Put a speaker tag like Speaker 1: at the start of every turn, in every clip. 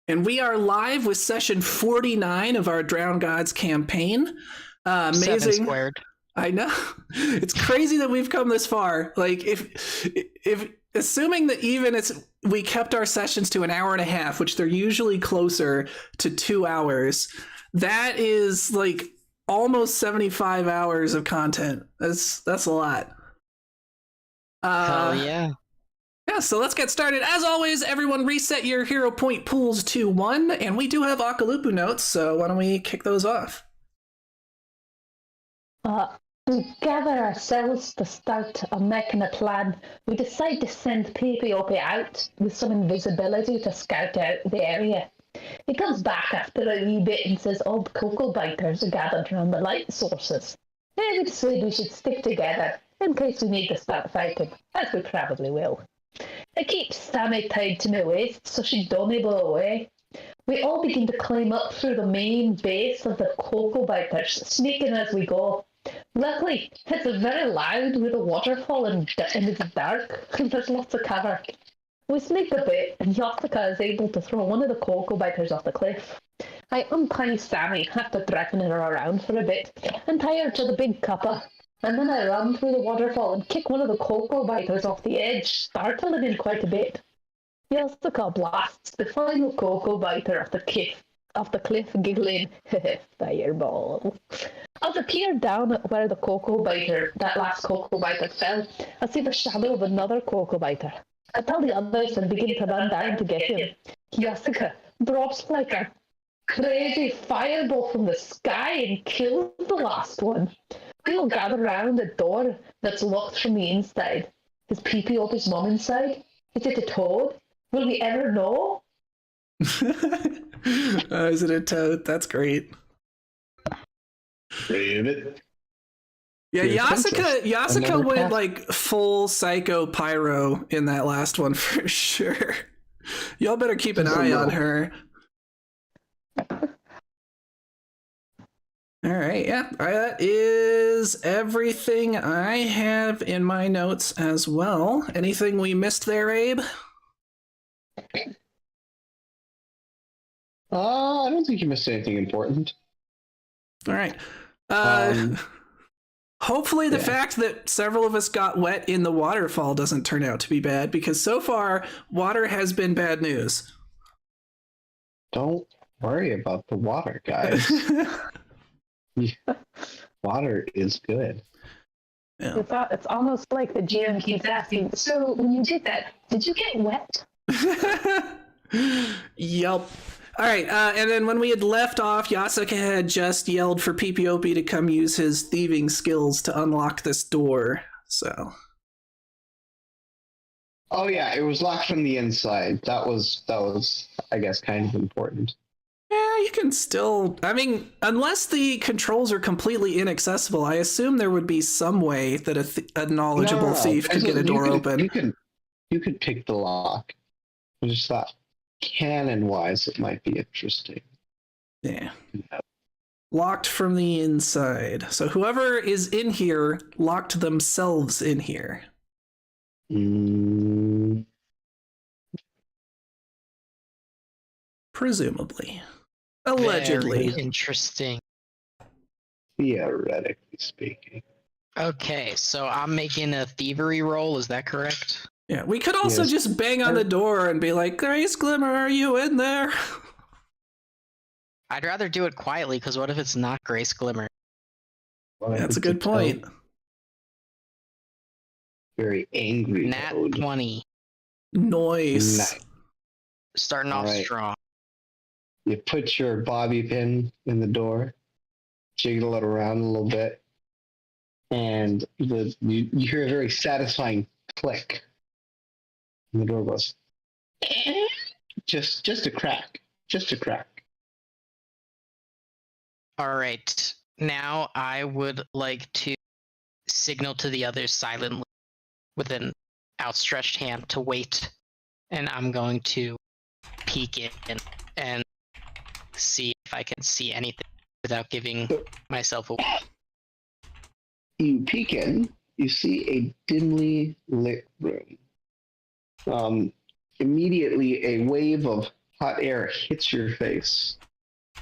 Speaker 1: And we are live with session 49 of our Drowned Gods campaign. Amazing.
Speaker 2: 7 squared.
Speaker 1: I know. It's crazy that we've come this far. Like, if assuming that even we kept our sessions to an hour and a half, which they're usually closer to 2 hours, that is like almost 75 hours of content. That's a lot.
Speaker 2: Hell yeah.
Speaker 1: Yeah, so let's get started. As always, everyone reset your hero point pools to 1, and we do have Akalupu notes, so why don't we kick those off?
Speaker 3: To gather ourselves to start making a plan, we decide to send Pepe out with some invisibility to scout out the area. He comes back after a wee bit and says all the cocoa biters are gathered around the light sources. And we decide we should stick together in case we need to start fighting, as we probably will. I keep Sammy tied to my waist so she don't blow away. We all begin to climb up through the main base of the cocoa biters, sneaking as we go. Luckily, it's very loud with a waterfall and it's dark, and there's lots of cover. We sneak a bit, and Yasaka is able to throw one of the cocoa biters off the cliff. I untie Sammy after dragging her around for a bit, and tie her to the big cuppa. And then I run through the waterfall and kick one of the cocoa biters off the edge, startling him quite a bit. Yasaka blasts the final cocoa biter off the cliff, giggling, fireball. As I peer down at where that last cocoa biter fell, I see the shadow of another cocoa biter. I tell the others and begin to run down to get him. Yasaka drops like a crazy fireball from the sky and kills the last one. We all gather around a door that's locked from the inside. Is Pepe Opie's mom inside? Is it a toad? Will we ever know?
Speaker 1: Is it a toad? That's great.
Speaker 4: David.
Speaker 1: Yeah, Yasaka went like full psycho pyro in that last one for sure. Y'all better keep an eye on her. All right, yeah, that is everything I have in my notes as well. Anything we missed there, Abe?
Speaker 4: I don't think you missed anything important.
Speaker 1: All right. Hopefully the fact that several of us got wet in the waterfall doesn't turn out to be bad, because so far, water has been bad news.
Speaker 4: Don't worry about the water, guys. Water is good.
Speaker 3: Yeah. It's almost like the GM keeps asking, so when you did that, did you get wet?
Speaker 1: Yep. All right, and then when we had left off, Yasaka had just yelled for PPOP to come use his thieving skills to unlock this door, so...
Speaker 4: Oh yeah, it was locked from the inside. That was, I guess, kind of important.
Speaker 1: Yeah, you can still... I mean, unless the controls are completely inaccessible, I assume there would be some way that a knowledgeable thief could get a door open.
Speaker 4: You could pick the lock. I just thought, canon-wise, it might be interesting.
Speaker 1: Yeah. Locked from the inside. So whoever is in here locked themselves in here. Presumably. Allegedly.
Speaker 2: Very interesting.
Speaker 4: Theoretically speaking.
Speaker 2: Okay, so I'm making a thievery roll, is that correct?
Speaker 1: Yeah, we could also just bang on the door and be like, Grace Glimmer, are you in there?
Speaker 2: I'd rather do it quietly, because what if it's not Grace Glimmer?
Speaker 4: Well,
Speaker 1: that's a good point.
Speaker 4: Very angry.
Speaker 2: Nat 20.
Speaker 1: Noise.
Speaker 2: Starting off strong.
Speaker 4: You put your bobby pin in the door, jiggle it around a little bit, and you hear a very satisfying click. And the door goes, just a crack, just a crack.
Speaker 2: All right, now I would like to signal to the others silently with an outstretched hand to wait, and I'm going to peek in and see if I can see anything without giving myself away.
Speaker 4: You peek in, you see a dimly lit room. Immediately, a wave of hot air hits your face.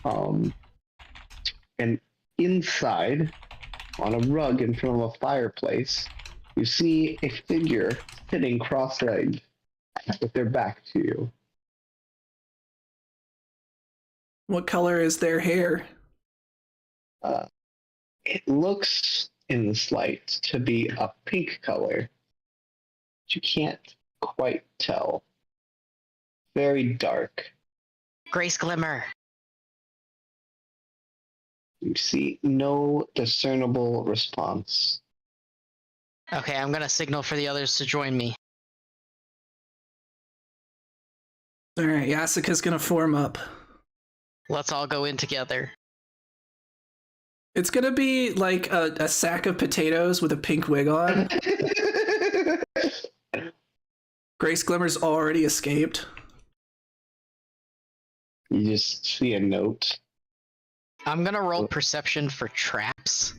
Speaker 4: And inside, on a rug in front of a fireplace, you see a figure sitting cross-legged with their back to you.
Speaker 1: What color is their hair?
Speaker 4: It looks in this light to be a pink color, but you can't quite tell. Very dark.
Speaker 2: Grace Glimmer.
Speaker 4: You see no discernible response.
Speaker 2: Okay, I'm gonna signal for the others to join me.
Speaker 1: All right, Yasuka's gonna form up.
Speaker 2: Let's all go in together.
Speaker 1: It's gonna be like a sack of potatoes with a pink wig on. Grace Glimmer's already escaped.
Speaker 4: You just see a note.
Speaker 2: I'm gonna roll perception for traps.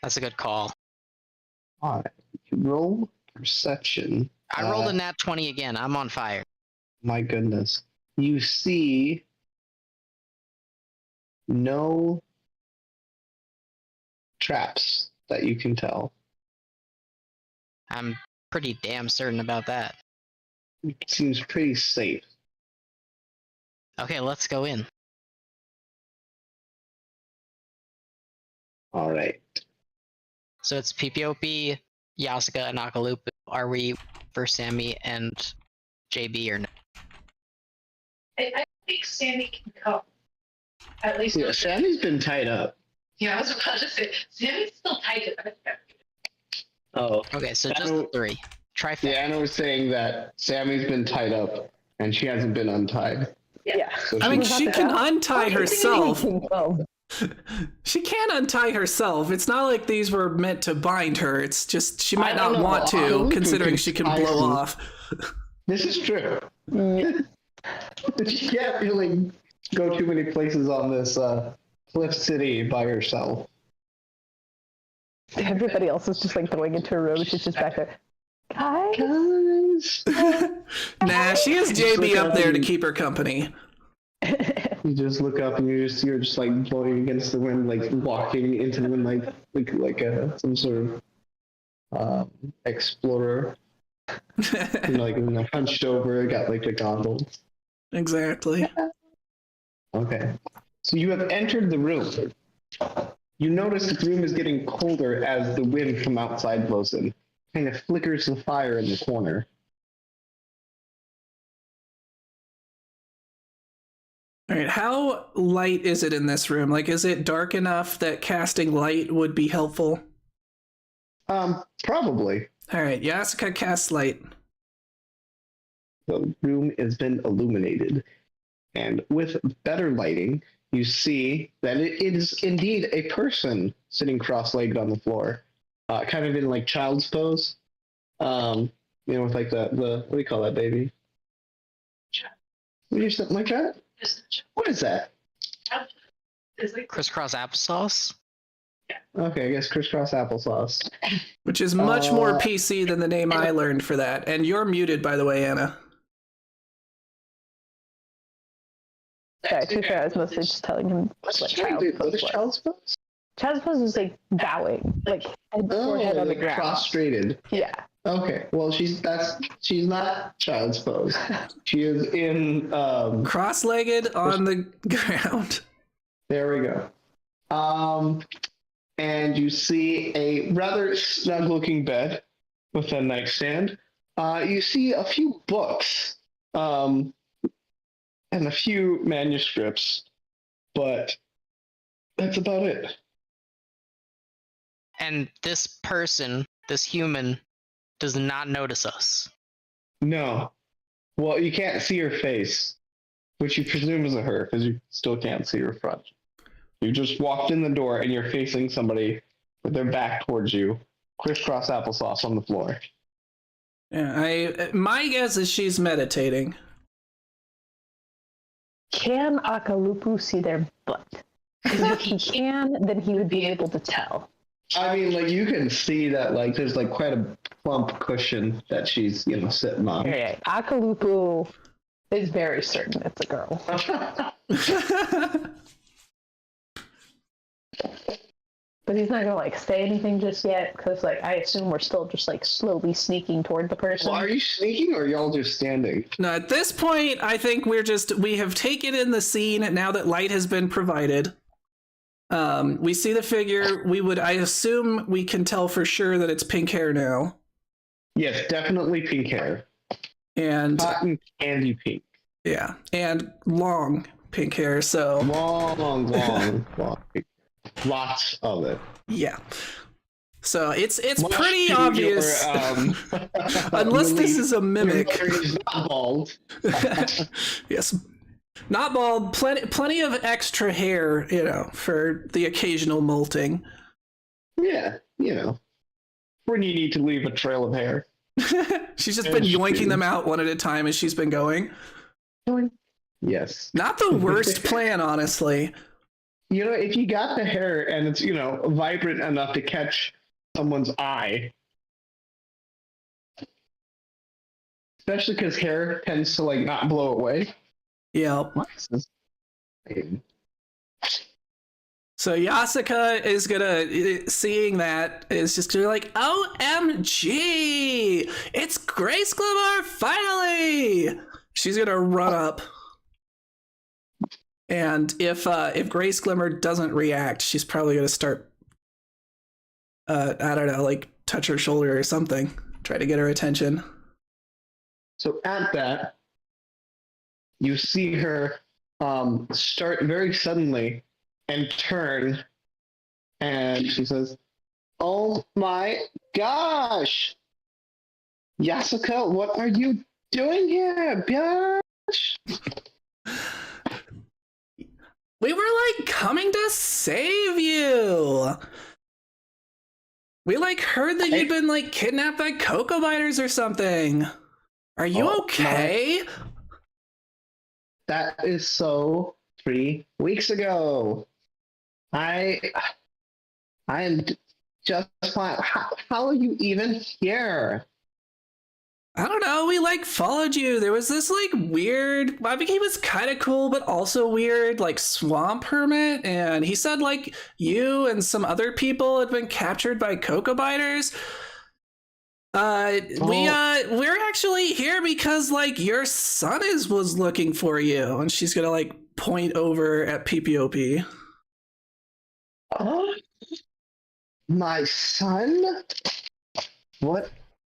Speaker 2: That's a good call.
Speaker 4: All right. Roll perception.
Speaker 2: I rolled a nat 20 again. I'm on fire.
Speaker 4: My goodness. You see no traps that you can tell.
Speaker 2: I'm pretty damn certain about that.
Speaker 4: It seems pretty safe.
Speaker 2: Okay, let's go in.
Speaker 4: All right.
Speaker 2: So it's PPOP, Yasuka, and Akalupu. Are we for Sammy and JB or no?
Speaker 3: I think Sammy can come. At least.
Speaker 4: Yeah, Sammy's been tied up.
Speaker 3: Yeah, I was about to say, Sammy's still tied up.
Speaker 4: Oh.
Speaker 2: Okay, so just
Speaker 4: Anno-
Speaker 2: the three. Trifecta.
Speaker 4: Yeah, Anna was saying that Sammy's been tied up and she hasn't been untied.
Speaker 3: Yeah.
Speaker 4: So
Speaker 1: I mean,
Speaker 4: she-
Speaker 1: she can untie herself.
Speaker 3: Oh.
Speaker 1: She can untie herself. It's not like these were meant to bind her. It's just she might
Speaker 4: I don't
Speaker 1: not
Speaker 4: know.
Speaker 1: want to,
Speaker 4: Akalupu
Speaker 1: considering
Speaker 4: can
Speaker 1: she can
Speaker 4: tie
Speaker 1: blow
Speaker 4: some-
Speaker 1: off.
Speaker 4: This is true.
Speaker 3: Mm.
Speaker 4: She can't really go too many places on this cliff city by herself.
Speaker 5: Everybody else is just like going into a room. She's just back there. Guys?
Speaker 4: Guys.
Speaker 1: Nah, she has JB up there to keep her company.
Speaker 4: You just look up and you're just like blowing against the wind, like walking into the wind like some sort of explorer. Like hunched over, got like the goggles.
Speaker 1: Exactly.
Speaker 4: Okay. So you have entered the room. You notice the room is getting colder as the wind from outside blows in. Kind of flickers the fire in the corner.
Speaker 1: All right, how light is it in this room? Like, is it dark enough that casting light would be helpful?
Speaker 4: Probably.
Speaker 1: All right, Yasuka casts light.
Speaker 4: The room has been illuminated. And with better lighting, you see that it is indeed a person sitting cross-legged on the floor. Kind of in like child's pose. With like the what do you call that, baby? What do you something like that? What is that?
Speaker 2: Crisscross applesauce?
Speaker 4: Okay, I guess crisscross applesauce.
Speaker 1: Which is much more PC than the name I learned for that. And you're muted, by the way, Anna.
Speaker 5: Sorry, to be fair, I was mostly just telling him what child's
Speaker 4: What
Speaker 5: pose
Speaker 4: is
Speaker 5: was.
Speaker 4: child's pose?
Speaker 5: Child's pose is like bowing, like head forehead on the
Speaker 4: like
Speaker 5: ground.
Speaker 4: prostrated.
Speaker 5: Yeah.
Speaker 4: Okay, well she's not child's pose. She is in
Speaker 1: Cross-legged on the ground.
Speaker 4: there we go. And you see a rather snug-looking bed with a nightstand. You see a few books, and a few manuscripts, but that's about it.
Speaker 2: And this person, this human, does not notice us.
Speaker 4: No. Well, you can't see her face, which you presume is a her, because you still can't see her front. You just walked in the door and you're facing somebody with their back towards you, crisscross applesauce on the floor.
Speaker 1: Yeah, my guess is she's meditating.
Speaker 5: Can Akalupu see their butt? Because if he can, then he would be able to tell.
Speaker 4: I mean, like, you can see that, like, there's, like, quite a plump cushion that she's, sitting on.
Speaker 5: Okay, Akalupu is very certain it's a girl. But he's not gonna like say anything just yet, because like I assume we're still just like slowly sneaking toward the person.
Speaker 4: Well, are you sneaking or are y'all just standing?
Speaker 1: No, at this point, I think we have taken in the scene now that light has been provided. We see the figure. I assume we can tell for sure that it's pink hair now.
Speaker 4: Yes, definitely pink hair.
Speaker 1: And
Speaker 4: Cotton candy pink.
Speaker 1: yeah, and long pink hair, so
Speaker 4: Long pink hair. Lots of it.
Speaker 1: yeah. So it's
Speaker 4: Much
Speaker 1: pretty
Speaker 4: to
Speaker 1: obvious.
Speaker 4: Your,
Speaker 1: Unless this is a mimic.
Speaker 4: He's not bald.
Speaker 1: Yes. Not bald, plenty of extra hair, for the occasional molting.
Speaker 4: Yeah, when you need to leave a trail of hair.
Speaker 1: She's just been yoinking them out one at a time as she's been going.
Speaker 4: Yes.
Speaker 1: Not the worst plan, honestly.
Speaker 4: If you got the hair and it's, vibrant enough to catch someone's eye, especially because hair tends to, like, not blow away.
Speaker 1: Yeah. So Yasuka is seeing that, is just gonna be like, OMG! It's Grace Glimmer, finally! She's gonna run up. And if Grace Glimmer doesn't react, she's probably gonna start, I don't know, like touch her shoulder or something. Try to get her attention.
Speaker 4: So at that, you see her start very suddenly and turn, and she says, "Oh my gosh! Yasuka, what are you doing here, bitch?"
Speaker 1: We were like coming to save you. We like heard that you'd been like kidnapped by Cocoa Biters or something. Are you okay?
Speaker 4: That is so 3 weeks ago. I am just fine. How are you even here?
Speaker 1: I don't know. We like followed you. There was this like weird, I think he was kind of cool, but also weird, like swamp hermit. And he said like you and some other people had been captured by Cocoa Biters. We're actually here because like your son was looking for you, and she's gonna like point over at PPOP.
Speaker 4: Oh, my son? What?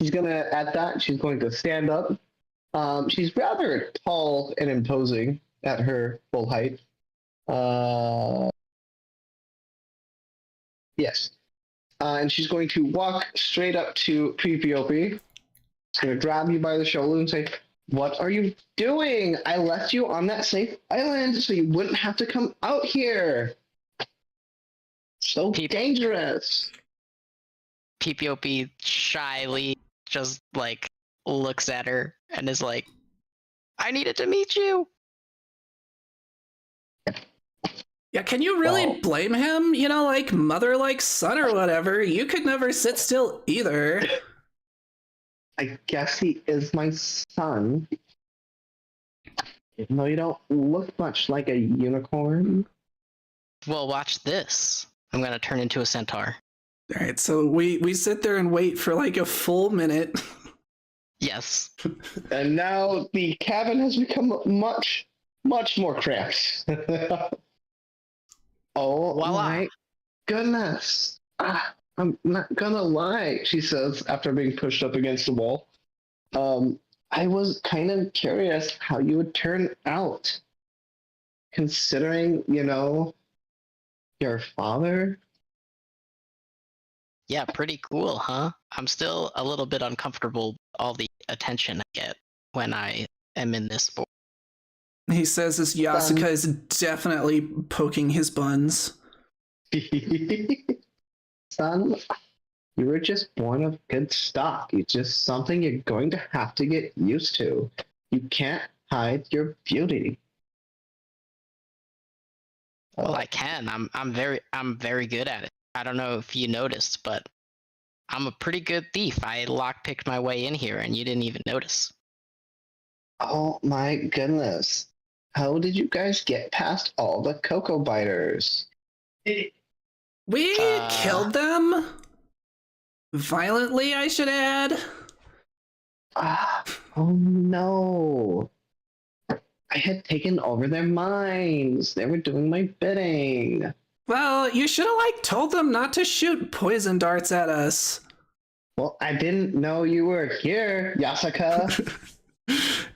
Speaker 4: She's gonna, at that, she's going to stand up. She's rather tall and imposing at her full height. Yes. And she's going to walk straight up to PPOP. She's going to grab you by the shoulder and say, "What are you doing? I left you on that safe island so you wouldn't have to come out here. So dangerous."
Speaker 2: PPOP shyly just like looks at her and is like, "I needed to meet you."
Speaker 1: Yeah, can you really blame him? Like mother like son or whatever. You could never sit still either.
Speaker 4: I guess he is my son. Even though you don't look much like a unicorn.
Speaker 2: Well, watch this. I'm gonna turn into a centaur.
Speaker 1: All right, so we sit there and wait for like a full minute.
Speaker 2: Yes.
Speaker 4: And now the cabin has become much, much more cramped. Oh
Speaker 2: Voila.
Speaker 4: my goodness. I'm not gonna lie, she says after being pushed up against the wall. I was kind of curious how you would turn out, considering, your father.
Speaker 2: Yeah, pretty cool, huh? I'm still a little bit uncomfortable with all the attention I get when I am in this sport.
Speaker 1: He says this Yasuka is definitely poking his buns.
Speaker 4: Son, you were just born of good stock. It's just something you're going to have to get used to. You can't hide your beauty.
Speaker 2: Well, I can. I'm very good at it. I don't know if you noticed, but I'm a pretty good thief. I lockpicked my way in here and you didn't even notice.
Speaker 4: Oh my goodness. How did you guys get past all the cocoa biters?
Speaker 1: We killed them violently, I should add.
Speaker 4: Oh no. I had taken over their minds. They were doing my bidding.
Speaker 1: Well, you should have told them not to shoot poison darts at us.
Speaker 4: Well, I didn't know you were here, Yasaka.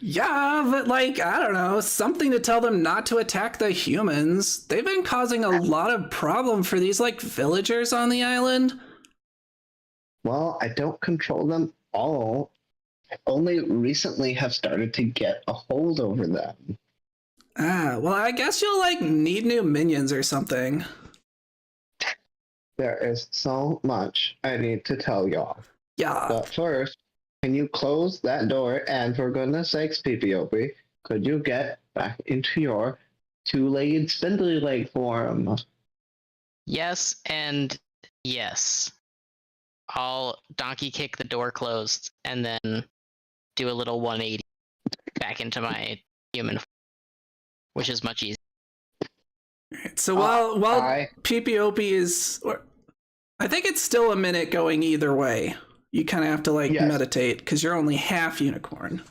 Speaker 1: Yeah, but I don't know, something to tell them not to attack the humans. They've been causing a lot of problem for these villagers on the island.
Speaker 4: Well, I don't control them all. I only recently have started to get a hold over them.
Speaker 1: Well, I guess you'll need new minions or something.
Speaker 4: There is so much I need to tell y'all.
Speaker 1: Yeah.
Speaker 4: But first, can you close that door? And for goodness sakes, PPOP, could you get back into your two-legged spindly leg form?
Speaker 2: Yes, and yes. I'll donkey kick the door closed and then do a little 180 back into my human form, which is much easier.
Speaker 1: So while PPOP is, I think it's still a minute going either way. You kind of have to meditate because you're only half unicorn.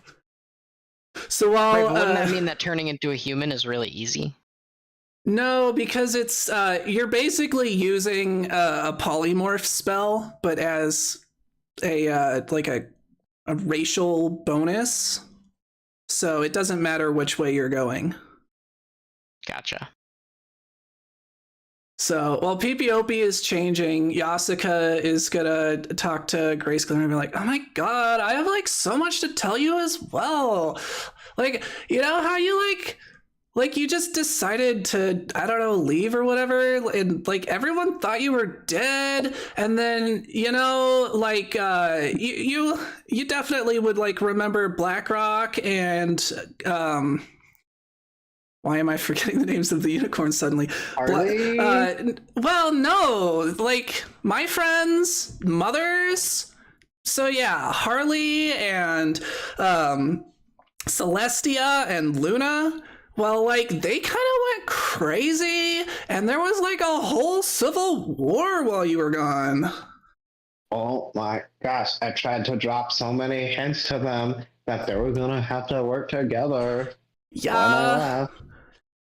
Speaker 1: So while
Speaker 2: Wait, wouldn't that mean that turning into a human is really easy?
Speaker 1: No, because it's you're basically using a polymorph spell, but as a racial bonus. So it doesn't matter which way you're going.
Speaker 2: Gotcha.
Speaker 1: So while PPOP is changing, Yasuka is gonna talk to Grayscale and be like, "Oh my god, I have so much to tell you as well. You know how you you just decided to, I don't know, leave or whatever, and everyone thought you were dead, and then you definitely would remember Blackrock and why am I forgetting the names of the unicorns suddenly?
Speaker 4: Harley?
Speaker 1: Well, no, my friends, mothers. So yeah, Harley and Celestia and Luna. Well, they kind of went crazy, and there was a whole civil war while you were gone.
Speaker 4: Oh my gosh, I tried to drop so many hints to them that they were gonna have to work together.
Speaker 1: Yeah.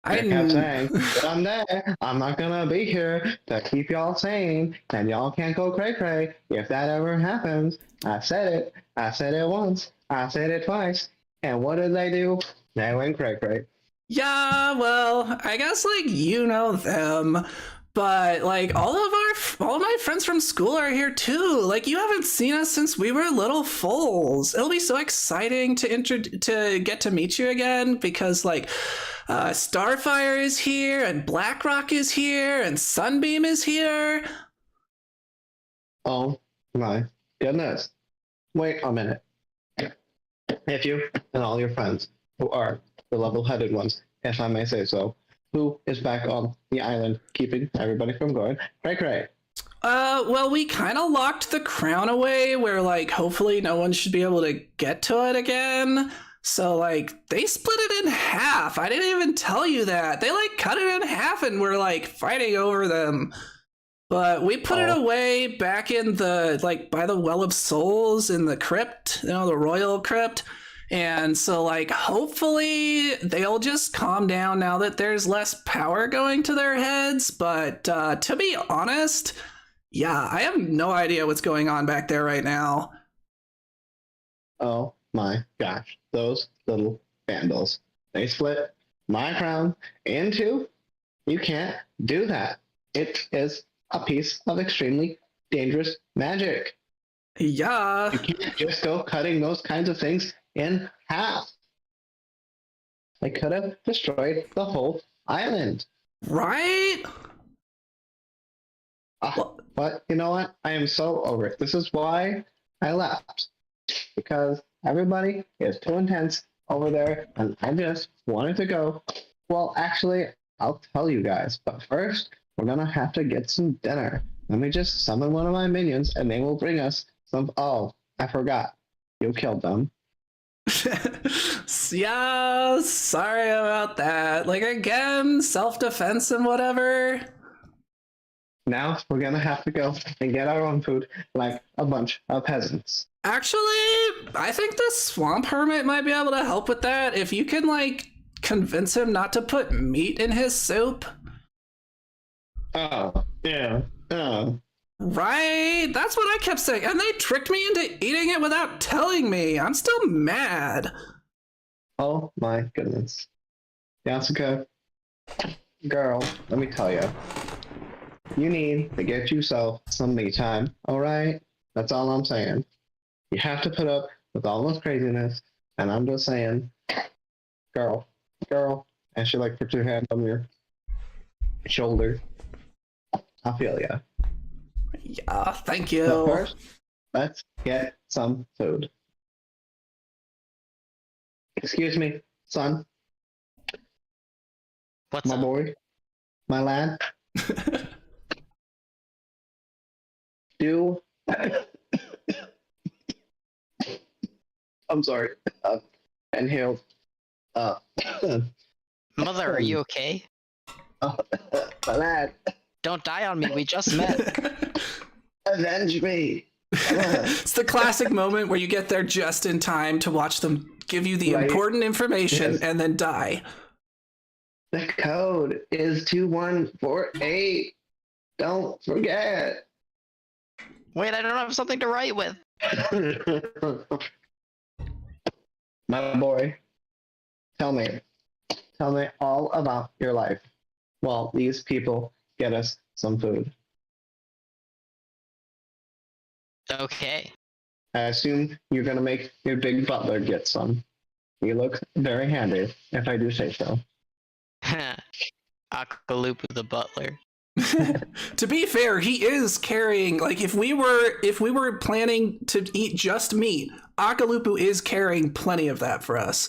Speaker 4: I kept saying, someday I'm not gonna be here to keep y'all sane, and y'all can't go cray-cray if that ever happens. I said it once, I said it twice, and what did they do? They went cray-cray.
Speaker 1: Yeah, well, I guess you know them, but all of my friends from school are here too. You haven't seen us since we were little foals. It'll be so exciting to get to meet you again because Starfire is here and Blackrock is here and Sunbeam is here.
Speaker 4: Oh my goodness! Wait a minute. If you and all your friends who are the level-headed ones, if I may say so, who is back on the island keeping everybody from going cray-cray?
Speaker 1: Well, we kind of locked the crown away where hopefully no one should be able to get to it again. So they split it in half. I didn't even tell you that. They cut it in half and we're fighting over them. But we put it away back in the by the Well of Souls in the crypt, the royal crypt. And so hopefully they'll just calm down now that there's less power going to their heads. But to be honest, yeah, I have no idea what's going on back there right now.
Speaker 4: Oh my gosh, those little vandals. They split my crown in two. You can't do that. It is a piece of extremely dangerous magic.
Speaker 1: Yeah.
Speaker 4: You can't just go cutting those kinds of things in half. They could have destroyed the whole island.
Speaker 1: Right?
Speaker 4: But you know what? I am so over it. This is why I left. Because everybody is too intense over there, and I just wanted to go. Well, actually, I'll tell you guys. But first, we're gonna have to get some dinner. Let me just summon one of my minions, and they will bring us some. Oh, I forgot. You killed them.
Speaker 1: Yeah, sorry about that. Like, again, self-defense and whatever.
Speaker 4: Now we're gonna have to go and get our own food, like a bunch of peasants.
Speaker 1: Actually, I think the swamp hermit might be able to help with that. If you can, like, convince him not to put meat in his soup.
Speaker 4: Oh, yeah. Oh.
Speaker 1: Right? That's what I kept saying. And they tricked me into eating it without telling me. I'm still mad.
Speaker 4: Oh my goodness. Yasuka, girl, let me tell you. You need to get yourself some me time, alright? That's all I'm saying. You have to put up with all this craziness, and I'm just saying, girl, and she like puts her hand on your shoulder. I feel ya.
Speaker 1: Yeah, thank
Speaker 4: But
Speaker 1: you.
Speaker 4: first, let's get some food. Excuse me, son,
Speaker 2: What's
Speaker 4: my
Speaker 2: up?
Speaker 4: boy, my lad. Do I'm sorry. Inhaled.
Speaker 2: Mother, are you okay?
Speaker 4: My lad,
Speaker 2: Don't die on me. We just met.
Speaker 4: avenge me.
Speaker 1: It's the classic moment where you get there just in time to watch them give you the
Speaker 4: Right.
Speaker 1: important information
Speaker 4: Yes.
Speaker 1: and then die.
Speaker 4: The code is 2148. Don't forget.
Speaker 2: Wait, I don't have something to write with.
Speaker 4: My boy, tell me all about your life while these people get us some food.
Speaker 2: Okay.
Speaker 4: I assume you're gonna make your big butler get some. You look very handy, if I do say so.
Speaker 2: Akalupu the butler.
Speaker 1: To be fair, he is carrying, like, if we were planning to eat just meat, Akalupu is carrying plenty of that for us.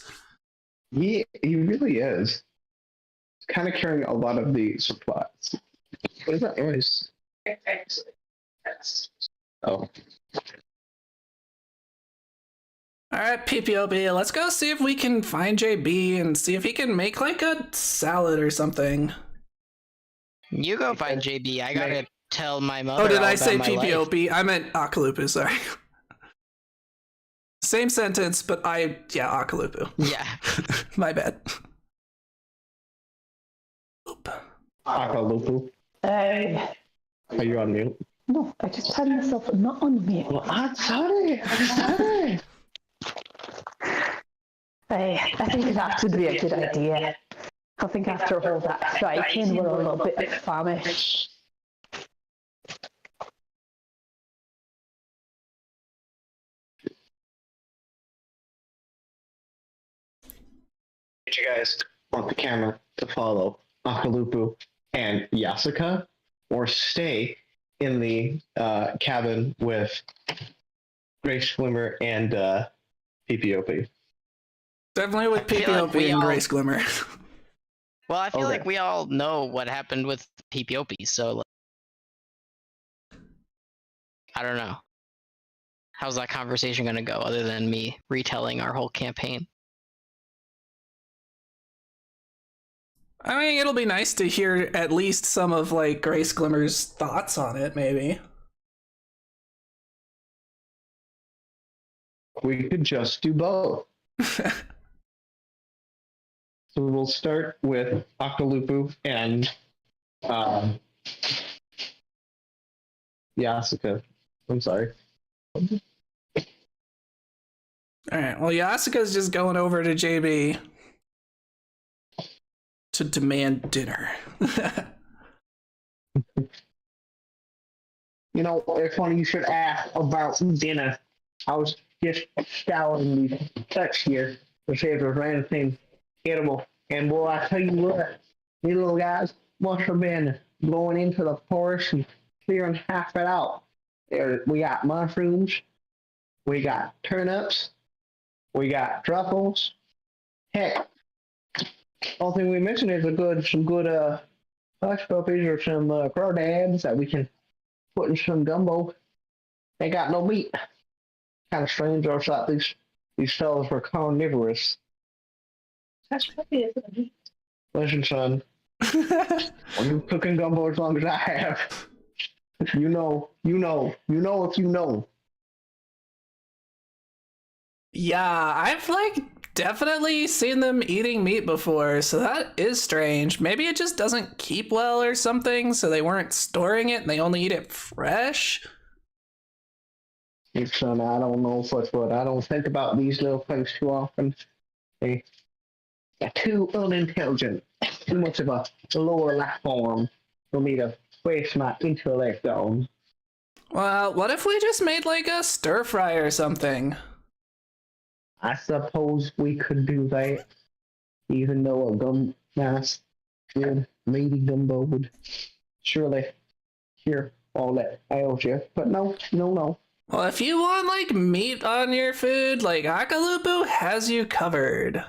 Speaker 4: He really is. He's kind of carrying a lot of the supplies. What is that noise? Oh,
Speaker 1: All right, PPOB, let's go see if we can find JB and see if he can make, like, a salad or something.
Speaker 2: You go find JB. I gotta tell my mother.
Speaker 1: Oh, did
Speaker 2: all
Speaker 1: I
Speaker 2: about
Speaker 1: say
Speaker 2: my life.
Speaker 1: PPOB? I meant Akalupu, sorry. Same sentence, but Akalupu.
Speaker 2: Yeah.
Speaker 1: My bad. Oop.
Speaker 4: Akalupu.
Speaker 3: I
Speaker 4: Are you on mute?
Speaker 3: no, I just had myself not on mute.
Speaker 4: Well, I'm sorry.
Speaker 3: I think that would be a good idea. I think after all that fighting, we're a little bit famished.
Speaker 4: Did you guys want the camera to follow Akalupu and Yasuka, or stay in the cabin with Grace Swimmer and PPOP?
Speaker 1: Definitely with
Speaker 2: I feel like
Speaker 1: PPOP
Speaker 2: we
Speaker 1: and
Speaker 2: all-
Speaker 1: Grace Glimmer.
Speaker 2: Well, I feel
Speaker 4: Okay.
Speaker 2: like we all know what happened with PPOP, so like, I don't know. How's that conversation gonna go other than me retelling our whole campaign?
Speaker 1: I mean, it'll be nice to hear at least some of, like, Grace Glimmer's thoughts on it, maybe.
Speaker 4: We could just do both. So we'll start with Akalupu and Yasuka. I'm sorry.
Speaker 1: All right, well, Yasuka's just going over to JB to demand dinner.
Speaker 4: You know, it's funny you should ask about dinner. I was just scouring these text here to see if there's anything edible. And boy, I tell you what, these little guys must have been going into the forest and clearing half it out. We got mushrooms, we got turnips, we got truffles. Heck, only thing we mentioned is some good hush puppies or some crawdads that we can putting some gumbo. They got no meat. Kind of strange. I thought these fellas were carnivorous.
Speaker 3: That's probably isn't it?
Speaker 4: Listen, son. When you're cooking gumbo as long as I have, you know if you know.
Speaker 1: Yeah, I've like definitely seen them eating meat before, so that is strange. Maybe it just doesn't keep well or something, so they weren't storing it and they only eat it fresh.
Speaker 4: Son, I don't know what's what. I don't think about these little things too often. They're too unintelligent. Too much of a lower life form for me to waste my intellect on.
Speaker 1: Well, what if we just made like a stir fry or something?
Speaker 4: I suppose we could do that, even though a nice, good, meaty gumbo would surely cure all that ails you. But no.
Speaker 1: Well, if you want like meat on your food, like Akalupu has you covered.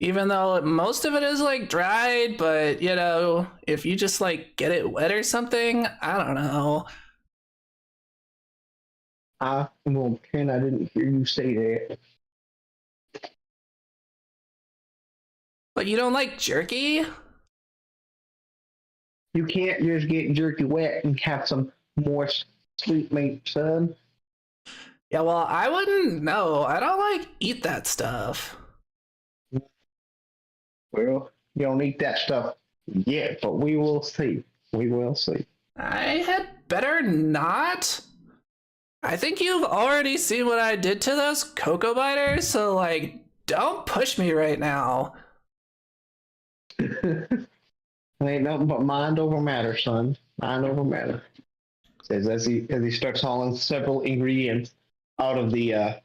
Speaker 1: Even though most of it is like dried, but you know, if you just like get it wet or something, I don't know.
Speaker 4: I will pretend I didn't hear you say that.
Speaker 1: But you don't like jerky?
Speaker 4: You can't just get jerky wet and have some moist sweet meat, son.
Speaker 1: Yeah, well, I wouldn't know. I don't like eat that stuff.
Speaker 4: Well, you don't eat that stuff yet, but we will see. We will see.
Speaker 1: I had better not. I think you've already seen what I did to those cocoa biters, so like, don't push me right now.
Speaker 4: Ain't nothing but mind over matter, son. Mind over matter. Says as he starts hauling several ingredients out of the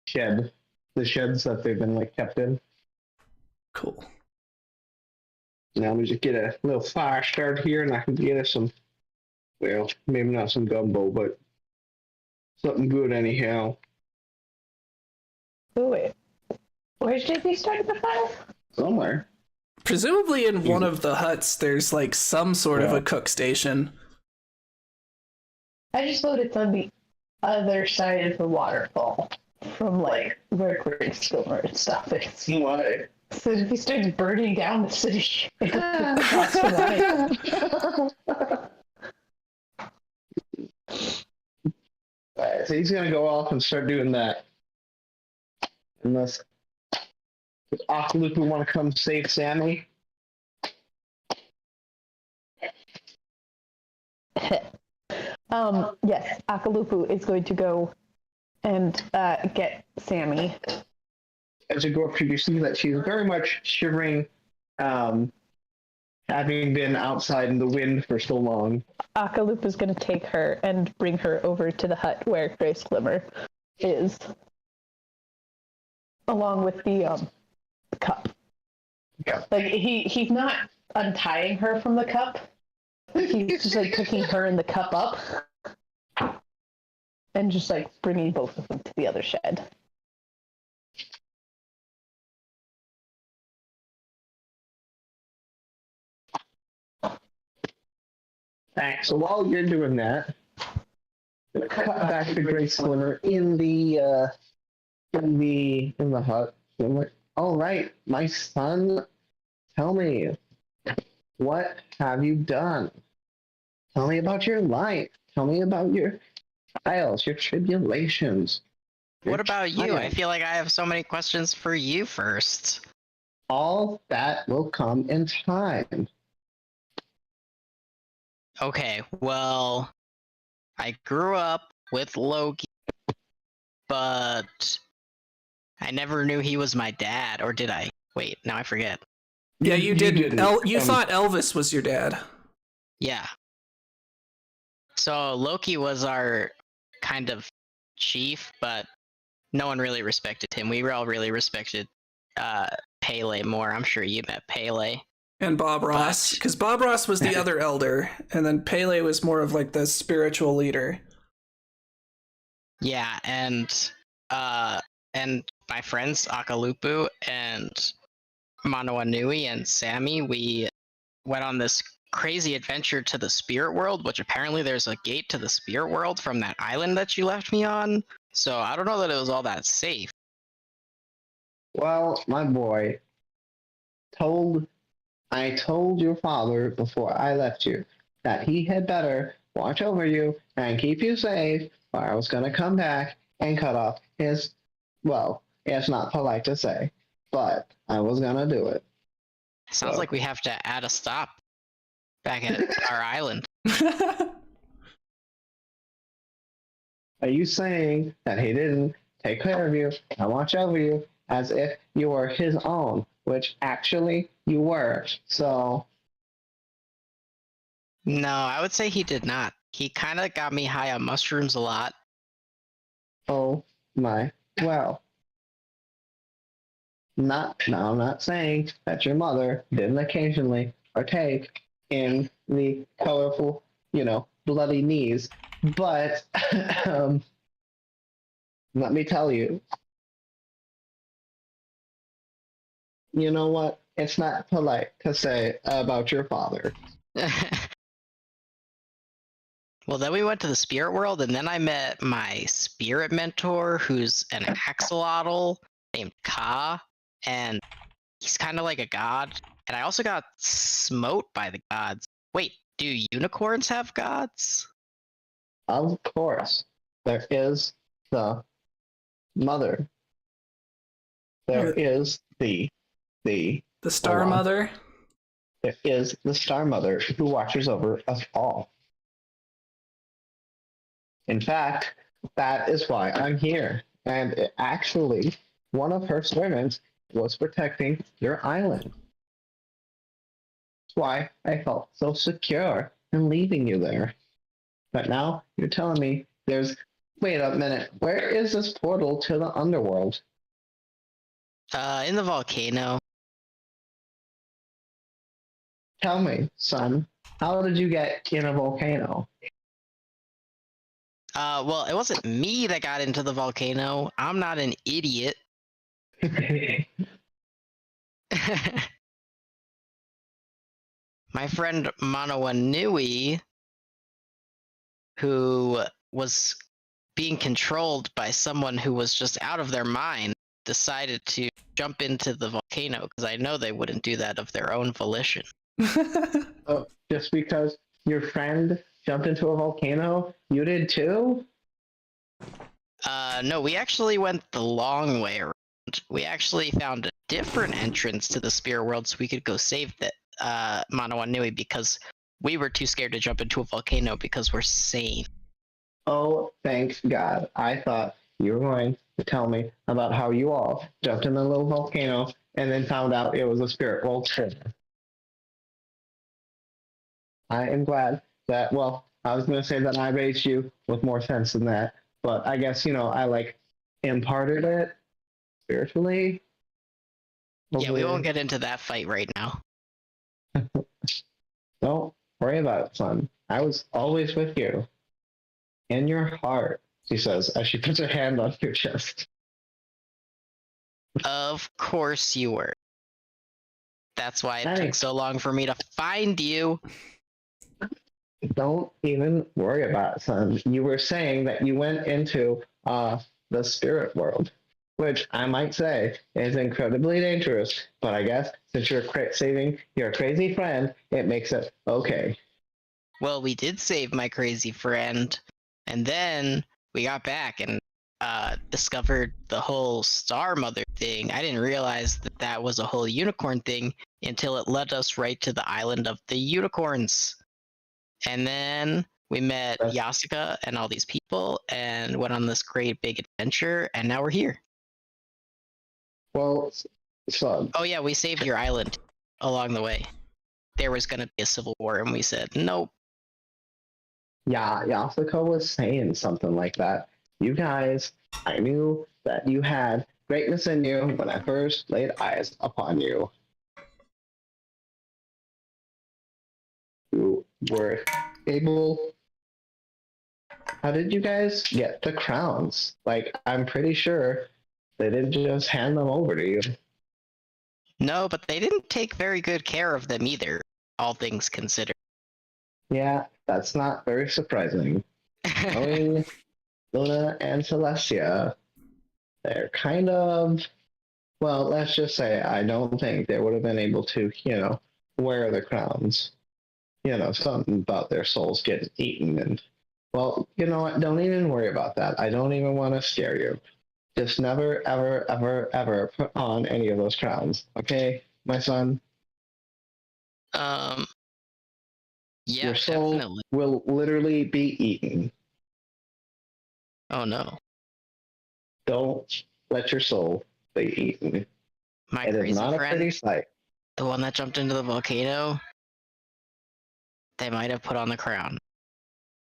Speaker 4: shed, the sheds that they've been like kept in.
Speaker 1: Cool.
Speaker 4: Now let me just get a little fire started here, and I can get us some. Well, maybe not some gumbo, but something good anyhow.
Speaker 3: Oh, wait. Where's JP starting the fire?
Speaker 4: Somewhere.
Speaker 1: Presumably in one of the huts, there's like some sort of
Speaker 4: Yeah.
Speaker 1: a cook station.
Speaker 3: I just thought it's on the other side of the waterfall from like where Great Skilmer and stuff is.
Speaker 4: What?
Speaker 3: So if he starts burning down the city across the line.
Speaker 4: Alright, so he's gonna go off and start doing that. Unless Akaluku want to come save Sammy.
Speaker 3: Yes, Akalupu is going to go and get Sammy.
Speaker 4: As you go up to, you see that she's very much shivering, having been outside in the wind for so long.
Speaker 3: Akalupu is going to take her and bring her over to the hut where Grace Glimmer is, along with the cup.
Speaker 4: Yeah.
Speaker 3: Like he's not untying her from the cup. He's just like picking her and the cup up, and just like bringing both of them to the other shed.
Speaker 4: Thanks. So while you're doing that, cut back to Grace Glimmer in the hut. I'm like, all right, my son, tell me, what have you done? Tell me about your life. Tell me about your trials, your tribulations.
Speaker 2: What about you? I
Speaker 4: triumphs.
Speaker 2: feel like I have so many questions for you first.
Speaker 4: All that will come in time.
Speaker 2: Okay, well, I grew up with Loki, but I never knew he was my dad, or did I? Wait, now I forget.
Speaker 1: Yeah, you didn't.
Speaker 4: didn't.
Speaker 1: You thought Elvis was your dad.
Speaker 2: Yeah. So Loki was our kind of chief, but no one really respected him. We all really respected Pele more. I'm sure you met Pele.
Speaker 1: And Bob Ross, because Bob Ross was the other elder, and then Pele was more of like the spiritual leader.
Speaker 2: Yeah, and my friends Akalupu and Manoanui and Sammy, we went on this crazy adventure to the spirit world, which apparently there's a gate to the spirit world from that island that you left me on. So I don't know that it was all that safe.
Speaker 4: Well, my boy, I told your father before I left you that he had better watch over you and keep you safe, or I was going to come back and cut off his, well, it's not polite to say, but I was going to do it.
Speaker 2: Sounds
Speaker 4: So-
Speaker 2: like we have to add a stop back at our island.
Speaker 4: Are you saying that he didn't take care of you and watch over you as if you were his own, which actually you were? So,
Speaker 2: No, I would say he did not. He kind of got me high on mushrooms a lot.
Speaker 4: oh my, well. Now, I'm not saying that your mother didn't occasionally partake in the colorful, bloody knees, but let me tell you, you know what? It's not polite to say about your father.
Speaker 2: Well, then we went to the spirit world, and then I met my spirit mentor, who's an axolotl named Ka, and he's kind of like a god. And I also got smote by the gods. Wait, do unicorns have gods?
Speaker 4: Of course, there is the mother. There is the
Speaker 1: The Star
Speaker 4: Hold on.
Speaker 1: Mother.
Speaker 4: There is the Star Mother who watches over us all. In fact, that is why I'm here. And actually, one of her servants was protecting your island. That's why I felt so secure in leaving you there. But now you're telling me there's. Wait a minute. Where is this portal to the underworld?
Speaker 2: In the volcano.
Speaker 4: Tell me, son, how did you get in a volcano?
Speaker 2: Well, it wasn't me that got into the volcano. I'm not an idiot. My friend Manawanui, who was being controlled by someone who was just out of their mind, decided to jump into the volcano because I know they wouldn't do that of their own volition.
Speaker 4: Oh, just because your friend jumped into a volcano, you did too?
Speaker 2: No, we actually went the long way around. We actually found a different entrance to the spirit world so we could go save the Manawanui because we were too scared to jump into a volcano because we're sane.
Speaker 4: Oh, thank God. I thought you were going to tell me about how you all jumped in a little volcano and then found out it was a spirit world trip. I am glad that, well, I was going to say that I raised you with more sense than that, but I guess, I imparted it spiritually.
Speaker 2: Yeah, we won't get into that fight right now.
Speaker 4: Don't worry about it, son. I was always with you. In your heart, she says, as she puts her hand on your chest.
Speaker 2: Of course you were. That's why it took
Speaker 4: Thanks.
Speaker 2: so long for me to find you.
Speaker 4: Don't even worry about it, son. You were saying that you went into the spirit world, which I might say is incredibly dangerous, but I guess since you're saving your crazy friend, it makes it okay.
Speaker 2: Well, we did save my crazy friend, and then we got back and discovered the whole Star Mother thing. I didn't realize that that was a whole unicorn thing until it led us right to the island of the unicorns. And then we met Yasuka and all these people and went on this great big adventure, and now we're here.
Speaker 4: Well, son.
Speaker 2: Oh yeah, we saved your island along the way. There was going to be a civil war, and we said, nope.
Speaker 4: Yeah, Yasuko was saying something like that. You guys, I knew that you had greatness in you when I first laid eyes upon you. You were able. How did you guys get the crowns? I'm pretty sure they didn't just hand them over to you.
Speaker 2: No, but they didn't take very good care of them either, all things considered.
Speaker 4: Yeah, that's not very surprising. Knowing Luna and Celestia, they're kind of, well, let's just say I don't think they would have been able to, wear the crowns. Something about their souls getting eaten. And, well, you know what? Don't even worry about that. I don't even want to scare you. Just never, ever, ever, ever put on any of those crowns. Okay, my son?
Speaker 2: Um, yeah,
Speaker 4: Your soul
Speaker 2: definitely.
Speaker 4: will literally be eaten.
Speaker 2: Oh no,
Speaker 4: Don't let your soul be eaten.
Speaker 2: my
Speaker 4: It is
Speaker 2: crazy
Speaker 4: not a
Speaker 2: friend,
Speaker 4: pretty sight.
Speaker 2: the one that jumped into the volcano, they might have put on the crown.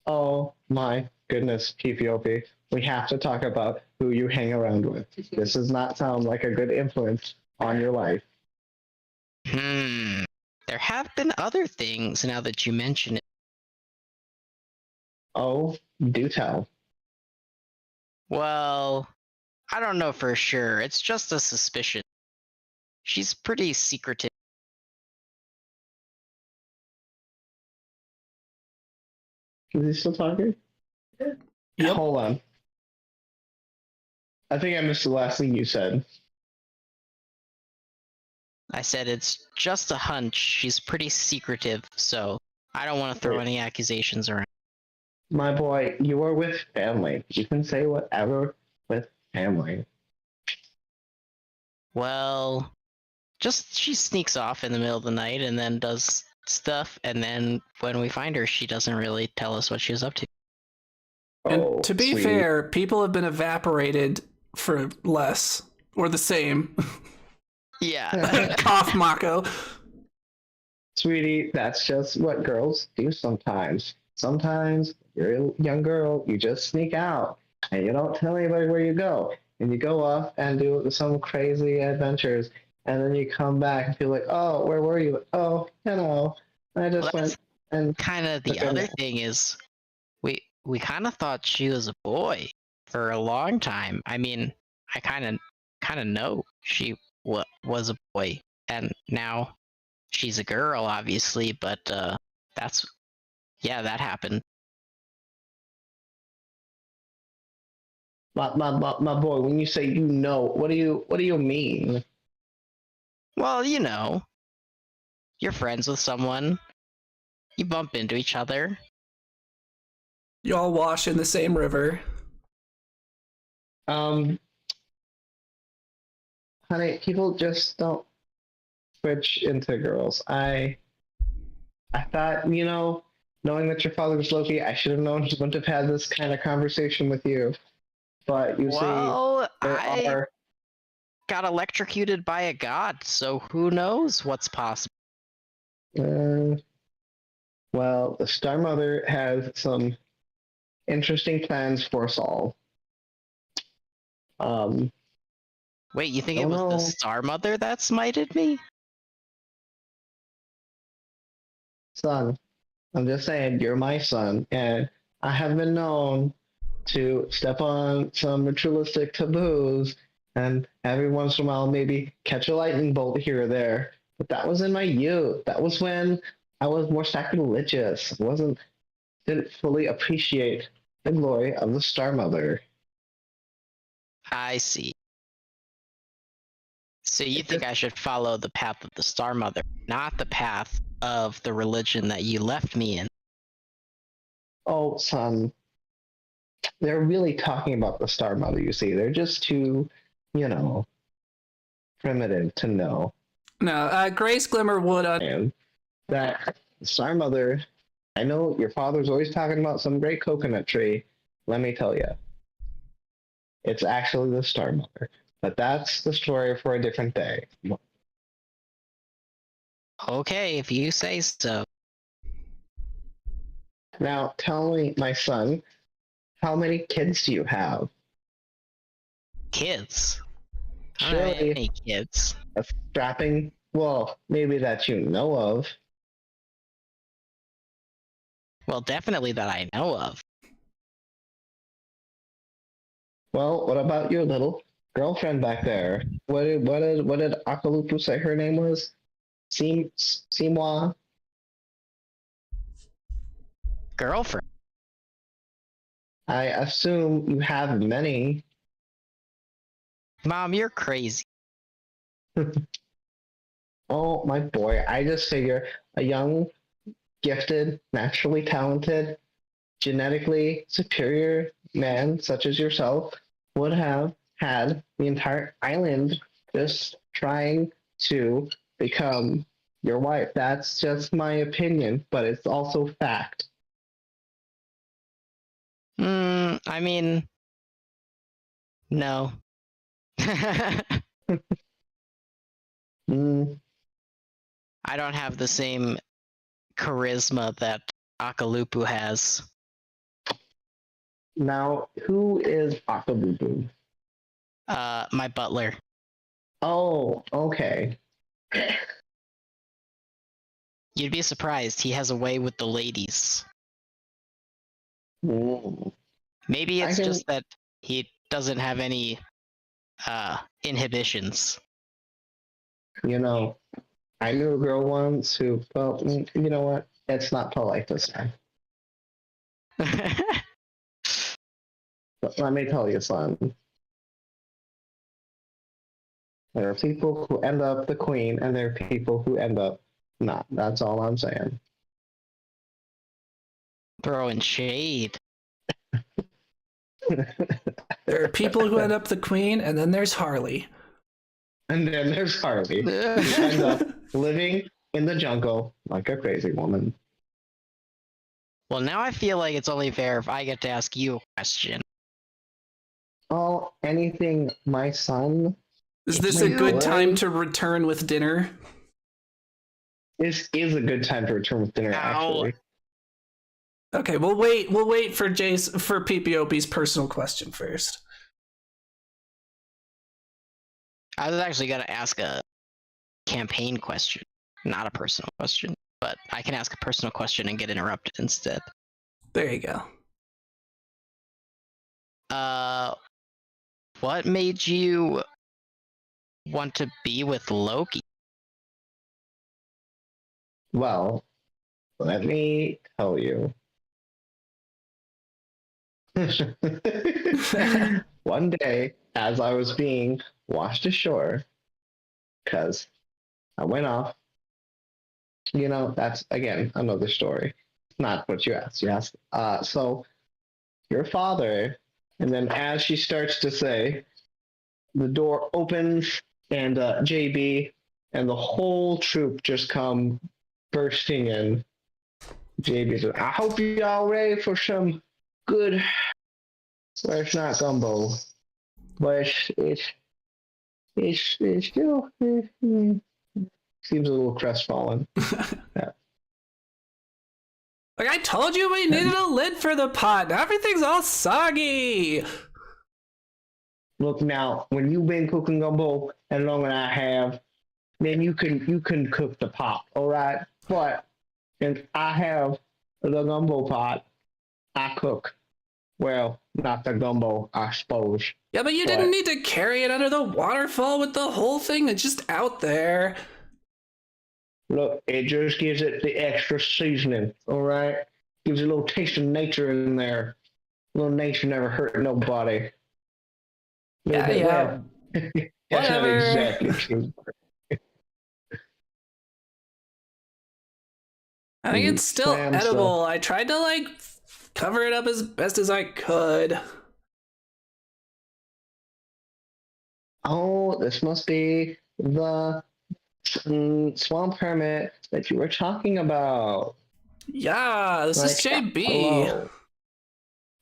Speaker 4: Oh my goodness, PPOP. We have to talk about who you hang around with. This does not sound like a good influence on your life.
Speaker 2: There have been other things now that you mention it.
Speaker 4: Oh, do tell.
Speaker 2: Well, I don't know for sure. It's just a suspicion. She's pretty secretive.
Speaker 4: Is he still talking?
Speaker 1: Yep.
Speaker 4: Hold on. I think I missed the last thing you said.
Speaker 2: I said it's just a hunch. She's pretty secretive, so I don't want to throw
Speaker 4: Wait.
Speaker 2: any accusations around.
Speaker 4: My boy, you are with family. You can say whatever with family.
Speaker 2: Well, just she sneaks off in the middle of the night and then does stuff, and then when we find her, she doesn't really tell us what she was up to.
Speaker 1: And
Speaker 4: Oh,
Speaker 1: to be
Speaker 4: sweetie.
Speaker 1: fair, people have been evaporated for less or the same.
Speaker 2: Yeah.
Speaker 1: Cough, Mako.
Speaker 4: Sweetie, that's just what girls do sometimes. Sometimes you're a young girl, you just sneak out and you don't tell anybody where you go. And you go off and do some crazy adventures. And then you come back and feel like, oh, where were you? Oh, I just
Speaker 2: Well,
Speaker 4: went and
Speaker 2: kind of the
Speaker 4: Okay.
Speaker 2: other thing is we kind of thought she was a boy for a long time. I mean, I kind of know she was a boy, and now she's a girl, obviously. But that's that happened.
Speaker 4: my boy, when you say what do you mean?
Speaker 2: Well, you're friends with someone, you bump into each other.
Speaker 1: You all wash in the same river.
Speaker 4: Honey, people just don't switch into girls. I thought, knowing that your father was Loki, I should have known he wouldn't have had this kind of conversation with you. But you
Speaker 2: Well,
Speaker 4: see, there
Speaker 2: I
Speaker 4: are.
Speaker 2: got electrocuted by a god, so who knows what's possible.
Speaker 4: Well, the Star Mother has some interesting plans for us all.
Speaker 2: Wait, you think it
Speaker 4: don't
Speaker 2: was the
Speaker 4: know.
Speaker 2: Star Mother that smited me?
Speaker 4: Son, I'm just saying, you're my son, and I have been known to step on some ritualistic taboos, and every once in a while maybe catch a lightning bolt here or there. But that was in my youth. That was when I was more sacrilegious. Didn't fully appreciate the glory of the Star Mother.
Speaker 2: I see. So you
Speaker 4: It
Speaker 2: think
Speaker 4: just-
Speaker 2: I should follow the path of the Star Mother, not the path of the religion that you left me in?
Speaker 4: Oh, son, they're really talking about the Star Mother, you see. They're just too, primitive to know.
Speaker 1: No, Grace Glimmerwood.
Speaker 4: And that Star Mother, I know your father's always talking about some great coconut tree. Let me tell you, it's actually the Star Mother. But that's the story for a different day.
Speaker 2: Okay, if you say so.
Speaker 4: Now, tell me, my son, how many kids do you have?
Speaker 2: Kids? I don't have
Speaker 4: Surely
Speaker 2: any kids.
Speaker 4: a strapping, well, maybe that you know of.
Speaker 2: Well, definitely that I know of.
Speaker 4: Well, what about your little girlfriend back there? What did Akalupu say her name was? Simwa?
Speaker 2: girlfriend.
Speaker 4: I assume you have many.
Speaker 2: Mom, you're crazy.
Speaker 4: Oh, my boy. I just figure a young, gifted, naturally talented, genetically superior man such as yourself would have had the entire island just trying to become your wife. That's just my opinion, but it's also fact.
Speaker 2: I mean, no.
Speaker 4: Mm,
Speaker 2: I don't have the same charisma that Akalupu has.
Speaker 4: now, who is Akabubu?
Speaker 2: My butler.
Speaker 4: Oh, okay.
Speaker 2: You'd be surprised. He has a way with the ladies.
Speaker 4: Mm.
Speaker 2: Maybe
Speaker 4: I
Speaker 2: it's
Speaker 4: can-
Speaker 2: just that he doesn't have any inhibitions.
Speaker 4: You know, I knew a girl once who, well, you know what? It's not polite to say. But let me tell you, son. There are people who end up the queen, and there are people who end up not. That's all I'm saying.
Speaker 2: Throwing shade.
Speaker 1: There are people who end up the queen, and then there's Harley.
Speaker 4: And then there's Harvey, who ends up living in the jungle like a crazy woman.
Speaker 2: Well, now I feel like it's only fair if I get to ask you a question.
Speaker 4: Oh, anything, my son?
Speaker 1: Is
Speaker 2: It's
Speaker 1: this a
Speaker 2: my
Speaker 1: good
Speaker 4: boy.
Speaker 1: time to return with dinner?
Speaker 4: This is a good time to return with dinner,
Speaker 2: Ow.
Speaker 4: actually.
Speaker 1: Okay, we'll wait. We'll wait for PPOP's personal question first.
Speaker 2: I was actually gonna ask a campaign question, not a personal question, but I can ask a personal question and get interrupted instead.
Speaker 1: There you go.
Speaker 2: What made you want to be with Loki?
Speaker 4: Well, let me tell you. One day, as I was being washed ashore, because I went off, that's, again, another story. Not what you asked. You asked, so your father, and then as she starts to say, the door opens, and JB and the whole troop just come bursting in. JB says, I hope you're all ready for some good, well, it's not gumbo, but it's still seems a little crestfallen. Yeah.
Speaker 1: Like I told you, we needed a lid for the pot. Everything's all soggy.
Speaker 4: Look now, when you've been cooking gumbo as long as I have, then you can cook the pot, all right? But since I have the gumbo pot, I cook. Well, not the gumbo, I suppose.
Speaker 1: Yeah, but you didn't need to carry it under the waterfall with the whole thing. It's just out there.
Speaker 4: Look, it just gives it the extra seasoning, all right? Gives it a little taste of nature in there. A little nature never hurt nobody.
Speaker 1: Yeah.
Speaker 4: Well, that's not
Speaker 1: Whatever.
Speaker 4: exactly true.
Speaker 1: I think it's still
Speaker 4: Clam
Speaker 1: edible. I tried to cover it up as best as I could.
Speaker 4: Oh, this must be the swamp hermit that you were talking about.
Speaker 1: Yeah, this is JB.
Speaker 4: Hello.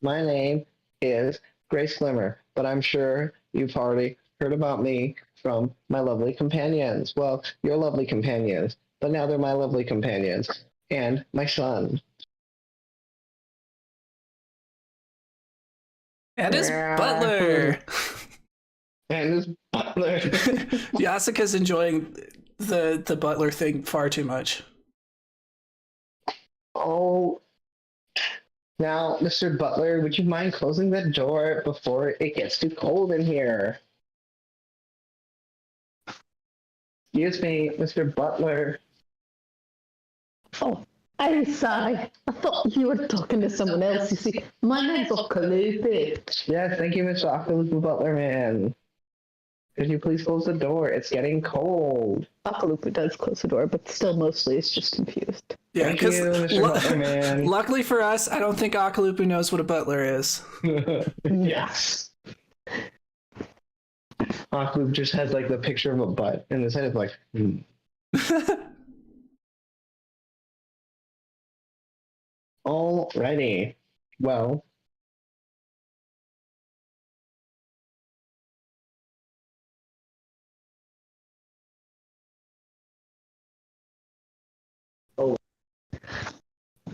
Speaker 4: My name is Grace Glimmer, but I'm sure you've already heard about me from my lovely companions. Well, your lovely companions, but now they're my lovely companions. And my son.
Speaker 1: And his butler.
Speaker 4: And his butler.
Speaker 1: Yasuka's enjoying the butler thing far too much.
Speaker 4: Oh, now, Mr. Butler, would you mind closing that door before it gets too cold in here? Excuse me, Mr. Butler.
Speaker 3: Oh,
Speaker 5: I'm sorry. I thought you were talking to someone else. You see, my name's Okalupi.
Speaker 4: Yes, thank you, Mr. Octopus Butler Man. Could you please close the door? It's getting cold.
Speaker 5: Okalupi does close the door, but still mostly is just confused.
Speaker 1: Yeah,
Speaker 4: Thank you,
Speaker 1: because
Speaker 4: Mr. Butler Man.
Speaker 1: luckily for us, I don't think Akalupu knows what a butler is.
Speaker 4: Yes. Octopus just has like the picture of a butt, and his head is like, Alrighty. Well.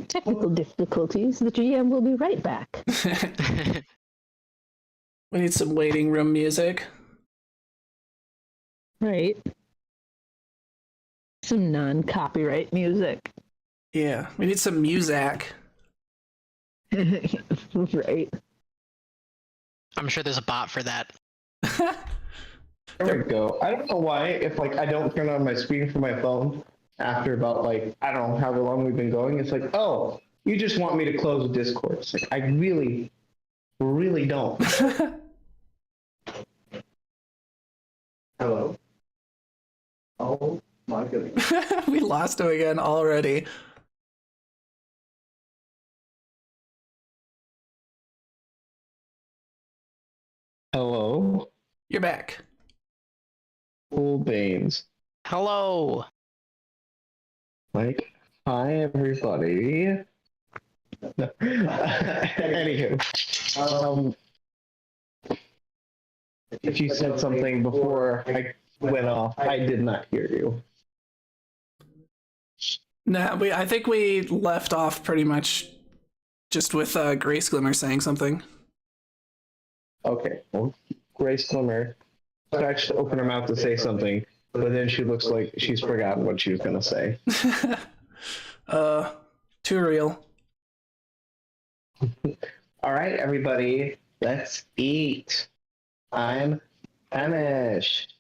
Speaker 5: Technical difficulties. The GM will be right back.
Speaker 1: We need some waiting room music.
Speaker 5: Right. Some non-copyright music.
Speaker 1: Yeah, we need some Muzak.
Speaker 5: Right.
Speaker 2: I'm sure there's a bot for that.
Speaker 4: There we go. I don't know why, if like I don't turn on my screen for my phone after about like, I don't know however long we've been going, it's like, oh, you just want me to close Discord. It's like, I really don't. Hello? Oh my goodness.
Speaker 1: We lost him again already.
Speaker 4: Hello?
Speaker 1: You're back.
Speaker 4: Cool Baines.
Speaker 2: Hello.
Speaker 4: Like, hi everybody. Anywho, if you said something before I went off, I did not hear you.
Speaker 1: Nah, I think we left off pretty much just with Grace Glimmer saying something.
Speaker 4: Okay, well, Grace Glimmer starts to open her mouth to say something, but then she looks like she's forgotten what she was going to say.
Speaker 1: Too real.
Speaker 4: All right, everybody, let's eat. I'm famished.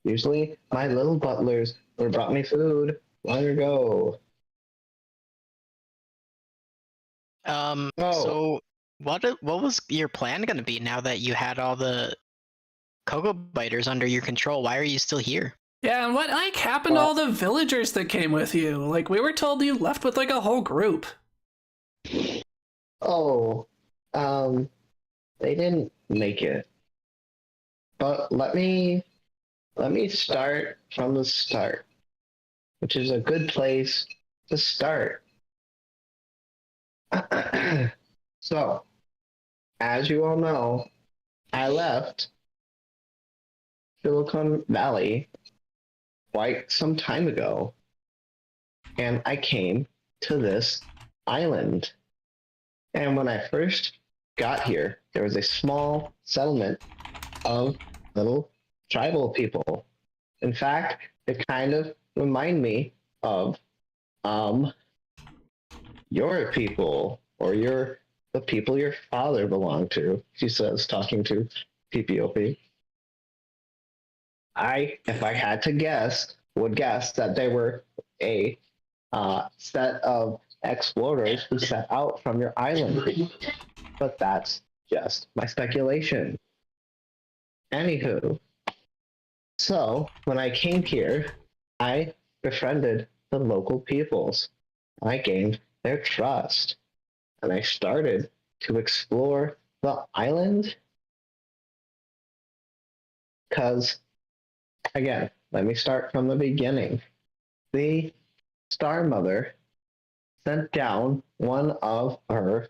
Speaker 4: Usually, my little butlers would have brought me food long ago.
Speaker 2: So what was your plan going to be now that you had all the Cocoa Biters under your control? Why are you still here?
Speaker 1: Yeah, and what like happened to all the villagers that came with you? Like we were told you left with like a whole group.
Speaker 4: Oh, they didn't make it. But let me start from the start, which is a good place to start. So, as you all know, I left Silicon Valley quite some time ago, and I came to this island. And when I first got here, there was a small settlement of little tribal people. In fact, it kind of remind me of your people, or the people your father belonged to, she says, talking to PPOP. If I had to guess, would guess that they were a set of explorers who set out from your island. But that's just my speculation. Anywho, so when I came here, I befriended the local peoples. I gained their trust, and I started to explore the island. Because, again, let me start from the beginning. The Star Mother sent down one of her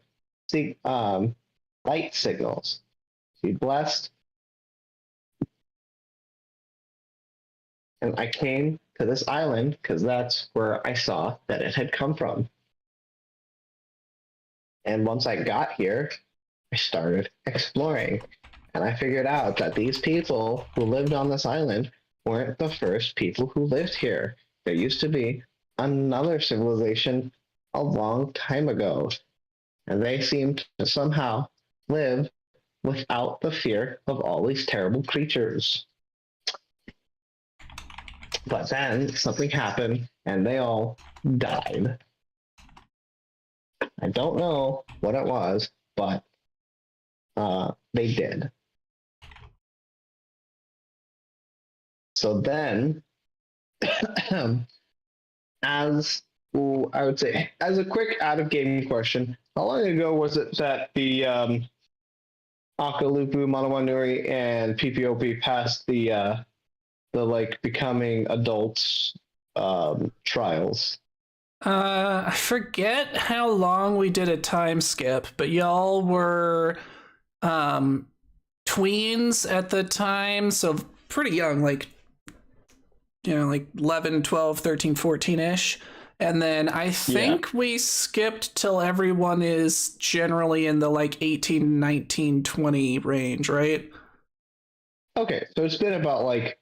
Speaker 4: light signals. She blessed, and I came to this island because that's where I saw that it had come from. And once I got here, I started exploring, and I figured out that these people who lived on this island weren't the first people who lived here. There used to be another civilization a long time ago, and they seemed to somehow live without the fear of all these terrible creatures. But then something happened, and they all died. I don't know what it was, but they did. So then, as I would say, as a quick out of game question, how long ago was it that the Akalupu, Manawanuri, and PPOP passed the like becoming adults trials?
Speaker 1: I forget how long we did a time skip, but y'all were tweens at the time, so pretty young, like, you know, like 11, 12, 13, 14-ish. And then I think we skipped till everyone is generally in the like 18, 19, 20 range, right?
Speaker 4: Okay, so it's been about like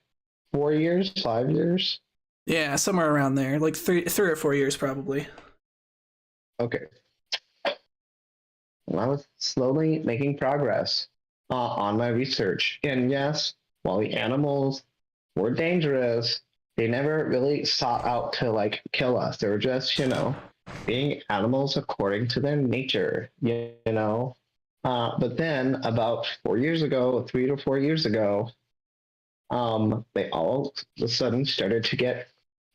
Speaker 4: 4 years, 5 years.
Speaker 1: Yeah, somewhere around there, like three or 4 years probably.
Speaker 4: Okay. Well, I was slowly making progress on my research. And yes, while the animals were dangerous, they never really sought out to like kill us. They were just, you know, being animals according to their nature, you know. But then about 4 years ago, 3 to 4 years ago, they all of a sudden started to get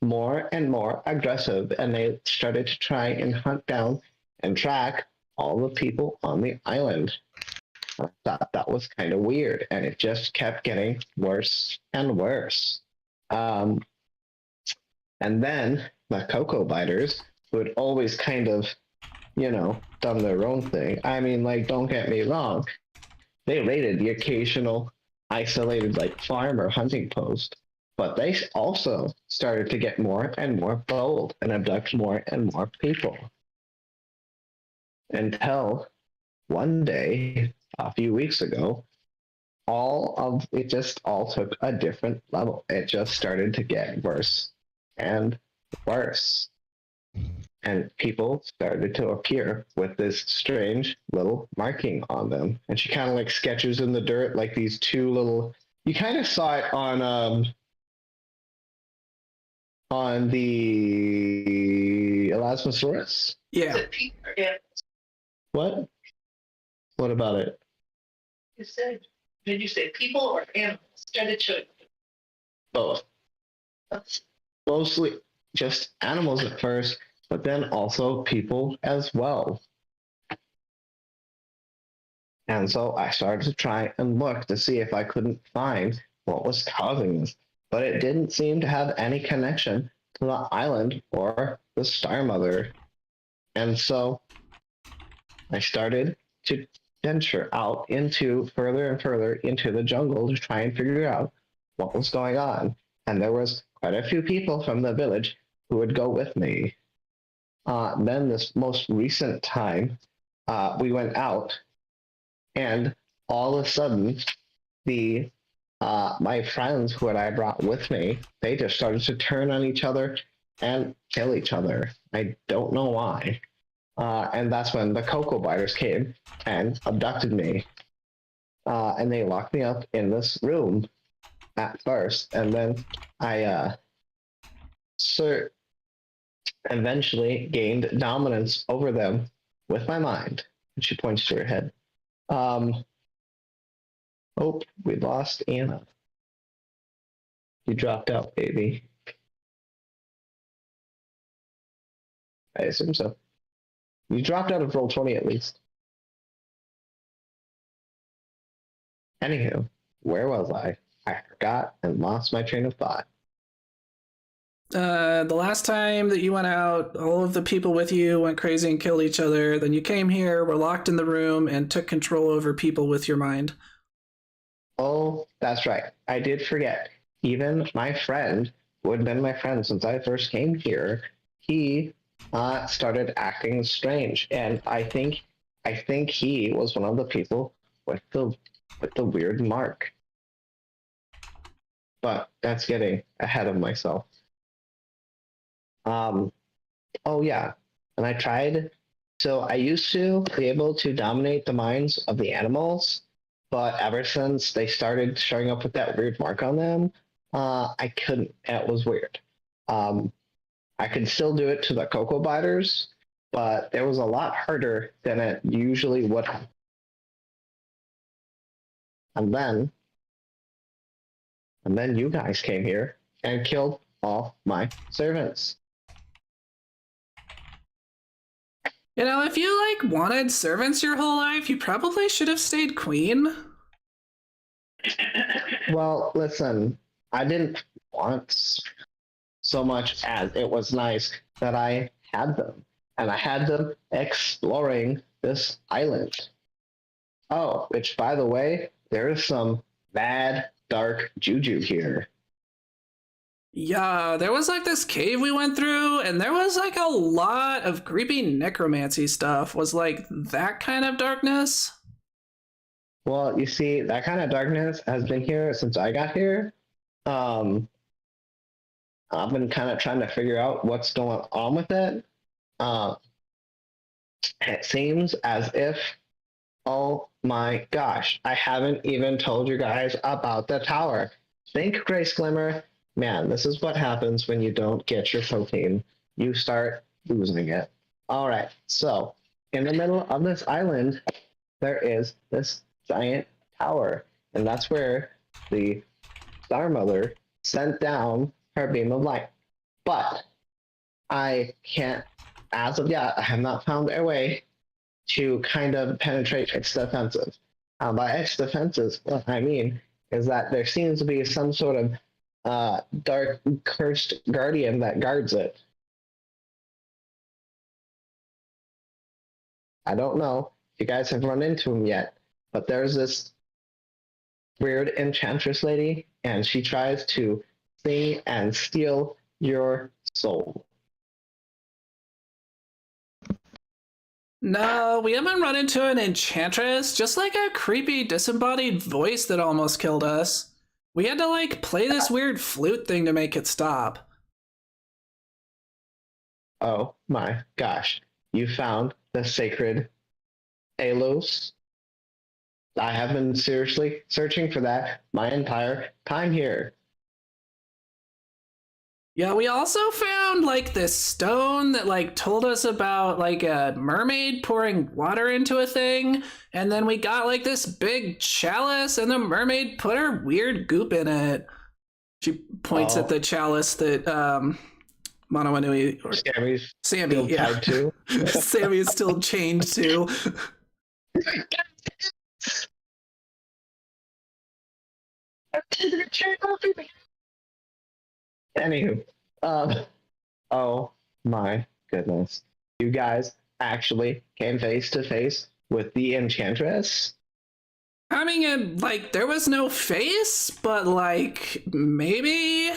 Speaker 4: more and more aggressive, and they started to try and hunt down and track all the people on the island. I thought that was kind of weird, and it just kept getting worse and worse. And then the cocoa biters, who had always kind of, you know, done their own thing. I mean, like, don't get me wrong, they raided the occasional isolated like farm or hunting post, but they also started to get more and more bold and abduct more and more people. Until one day, a few weeks ago, it just all took a different level. It just started to get worse and worse. And people started to appear with this strange little marking on them. And she kind of like sketches in the dirt, like these two little, you kind of saw it on the Elasmosaurus.
Speaker 1: Yeah.
Speaker 4: What? What about it?
Speaker 3: You said, did you say people or animals? Started showing.
Speaker 4: Both. Mostly just animals at first, but then also people as well. And so I started to try and look to see if I couldn't find what was causing this, but it didn't seem to have any connection to the island or the Star Mother. And so I started to venture out into further and further into the jungle to try and figure out what was going on. And there was quite a few people from the village who would go with me. Then this most recent time, we went out, and all of a sudden, the my friends who I brought with me, they just started to turn on each other and kill each other. I don't know why. And that's when the cocoa biters came and abducted me. And they locked me up in this room at first, and then I eventually gained dominance over them with my mind. And she points to her head. Oh, we lost Anna. You dropped out, baby. I assume so. You dropped out of Roll20 at least. Anywho, where was I? I forgot and lost my train of thought.
Speaker 1: The last time that you went out, all of the people with you went crazy and killed each other. Then you came here, were locked in the room, and took control over people with your mind.
Speaker 4: Oh, that's right. I did forget. Even my friend, who had been my friend since I first came here, he started acting strange, and I think he was one of the people with the weird mark. But that's getting ahead of myself. Oh yeah, and I tried. So I used to be able to dominate the minds of the animals, but ever since they started showing up with that weird mark on them, I couldn't. It was weird. I could still do it to the cocoa biters, but it was a lot harder than it usually would have. And then you guys came here and killed all my servants.
Speaker 1: You know, if you like wanted servants your whole life, you probably should have stayed queen.
Speaker 4: Well, listen, I didn't want so much as it was nice that I had them. And I had them exploring this island. Oh, which, by the way, there is some bad, dark juju here.
Speaker 1: Yeah, there was like this cave we went through, and there was like a lot of creepy necromancy stuff. Was like that kind of darkness?
Speaker 4: Well, you see, that kind of darkness has been here since I got here. I've been kind of trying to figure out what's going on with it. It seems as if, oh my gosh, I haven't even told you guys about the tower. Think, Grace Glimmer. Man, this is what happens when you don't get your protein. You start losing it. All right, so in the middle of this island, there is this giant tower, and that's where the Star Mother sent down her beam of light. But I can't, as of yet, I have not found a way to kind of penetrate its defenses. By its defenses, what I mean is that there seems to be some sort of dark, cursed guardian that guards it. I don't know if you guys have run into him yet, but there's this weird enchantress lady, and she tries to sing and steal your soul.
Speaker 1: No, we haven't run into an enchantress, just like a creepy disembodied voice that almost killed us. We had to like play this weird flute thing to make it stop.
Speaker 4: Oh my gosh. You found the sacred Alos. I have been seriously searching for that my entire time here.
Speaker 1: Yeah, we also found like this stone that like told us about like a mermaid pouring water into a thing, and then we got like this big chalice and the mermaid put her weird goop in it. She points at the chalice that Manawanui or
Speaker 4: Sammy's
Speaker 1: Sammy,
Speaker 4: still
Speaker 1: yeah.
Speaker 4: tied to.
Speaker 1: Sammy is still chained to.
Speaker 4: Anywho, oh my goodness. You guys actually came face to face with the Enchantress?
Speaker 1: I mean, like, there was no face, but like, maybe.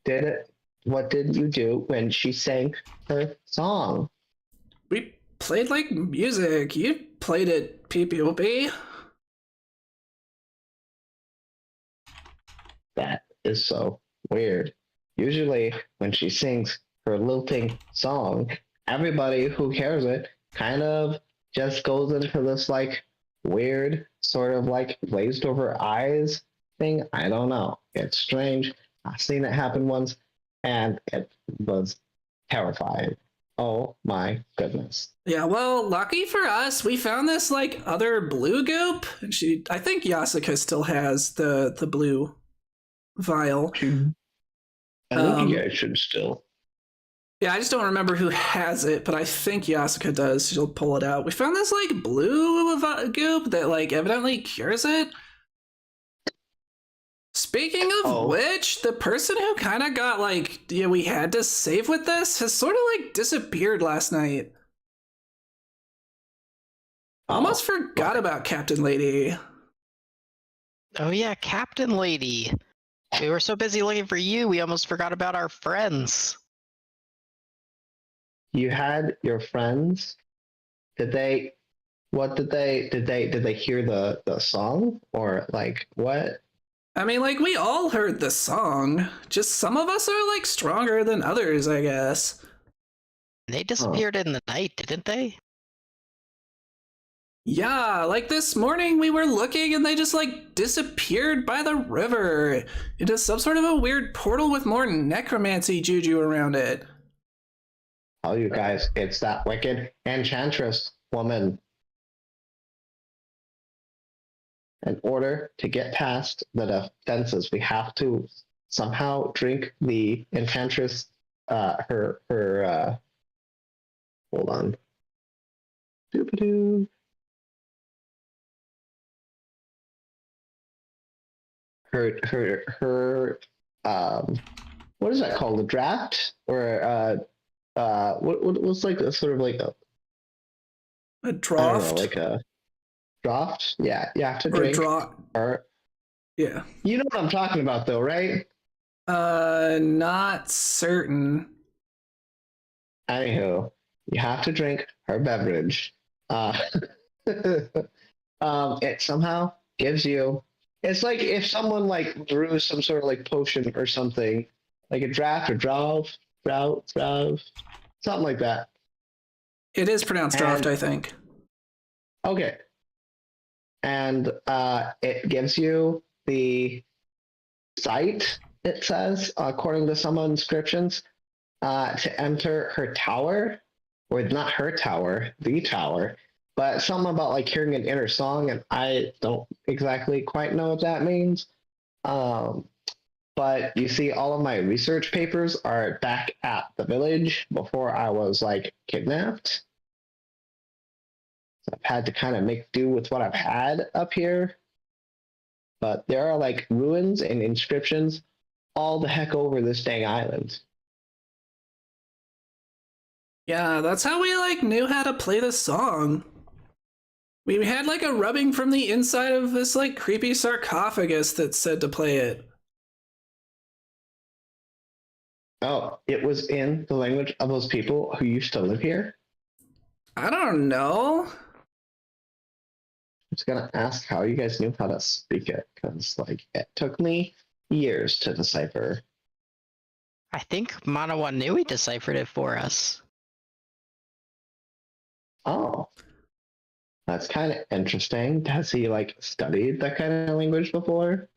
Speaker 4: Did it? What did you do when she sang her song?
Speaker 1: We played like music. You played it, PPOP.
Speaker 4: That is so weird. Usually, when she sings her lilting song, everybody who hears it kind of just goes into this like weird sort of like glazed over eyes thing. I don't know. It's strange. I've seen it happen once, and it was terrifying. Oh my goodness.
Speaker 1: Yeah, well, lucky for us, we found this like other blue goop. And I think Yasuka still has the blue vial.
Speaker 4: I think you guys should still.
Speaker 1: Yeah, I just don't remember who has it, but I think Yasuka does. She'll pull it out. We found this like blue goop that like evidently cures it. Speaking of which, the person who kind of got like, yeah, we had to save with this has sort of like disappeared last night. Almost forgot about Captain Lady.
Speaker 2: Oh yeah, Captain Lady. We were so busy looking for you, we almost forgot about our friends.
Speaker 4: You had your friends? Did they hear the song? Or like what?
Speaker 1: I mean, like, we all heard the song. Just some of us are like stronger than others, I guess.
Speaker 2: They disappeared in the night, didn't they?
Speaker 1: Yeah, like this morning we were looking and they just like disappeared by the river into some sort of a weird portal with more necromancy juju around it.
Speaker 4: tell you guys, it's that wicked enchantress woman. In order to get past the defenses, we have to somehow drink the enchantress. Her. Hold on. Doo-ba-doo. Her. What is that called? A draft or what was like a sort of like
Speaker 1: A
Speaker 4: I don't
Speaker 1: draft
Speaker 4: know, like a draft? Yeah, you have to
Speaker 1: or a
Speaker 4: drink.
Speaker 1: draw.
Speaker 4: Or
Speaker 1: Yeah.
Speaker 4: you know what I'm talking about, though, right?
Speaker 1: Not certain.
Speaker 4: Anywho, you have to drink her beverage. It somehow gives you. It's like if someone like brews some sort of like potion or something, like a draft or drought, something like that.
Speaker 1: It is pronounced draft,
Speaker 4: And-
Speaker 1: I think.
Speaker 4: Okay. And it gives you the sight, it says, according to some inscriptions, to enter her tower, or not her tower, the tower, but something about like hearing an inner song, and I don't exactly quite know what that means. But you see, all of my research papers are back at the village before I was like kidnapped. So I've had to kind of make do with what I've had up here. But there are like ruins and inscriptions all the heck over this dang island.
Speaker 1: Yeah, that's how we like knew how to play the song. We had like a rubbing from the inside of this like creepy sarcophagus that said to play it.
Speaker 4: Oh, it was in the language of those people who used to live here?
Speaker 1: I don't know.
Speaker 4: I'm just gonna ask how you guys knew how to speak it, because like it took me years to decipher.
Speaker 2: I think Manawanui deciphered it for us.
Speaker 4: Oh. That's kind of interesting. Has he like studied that kind of language before?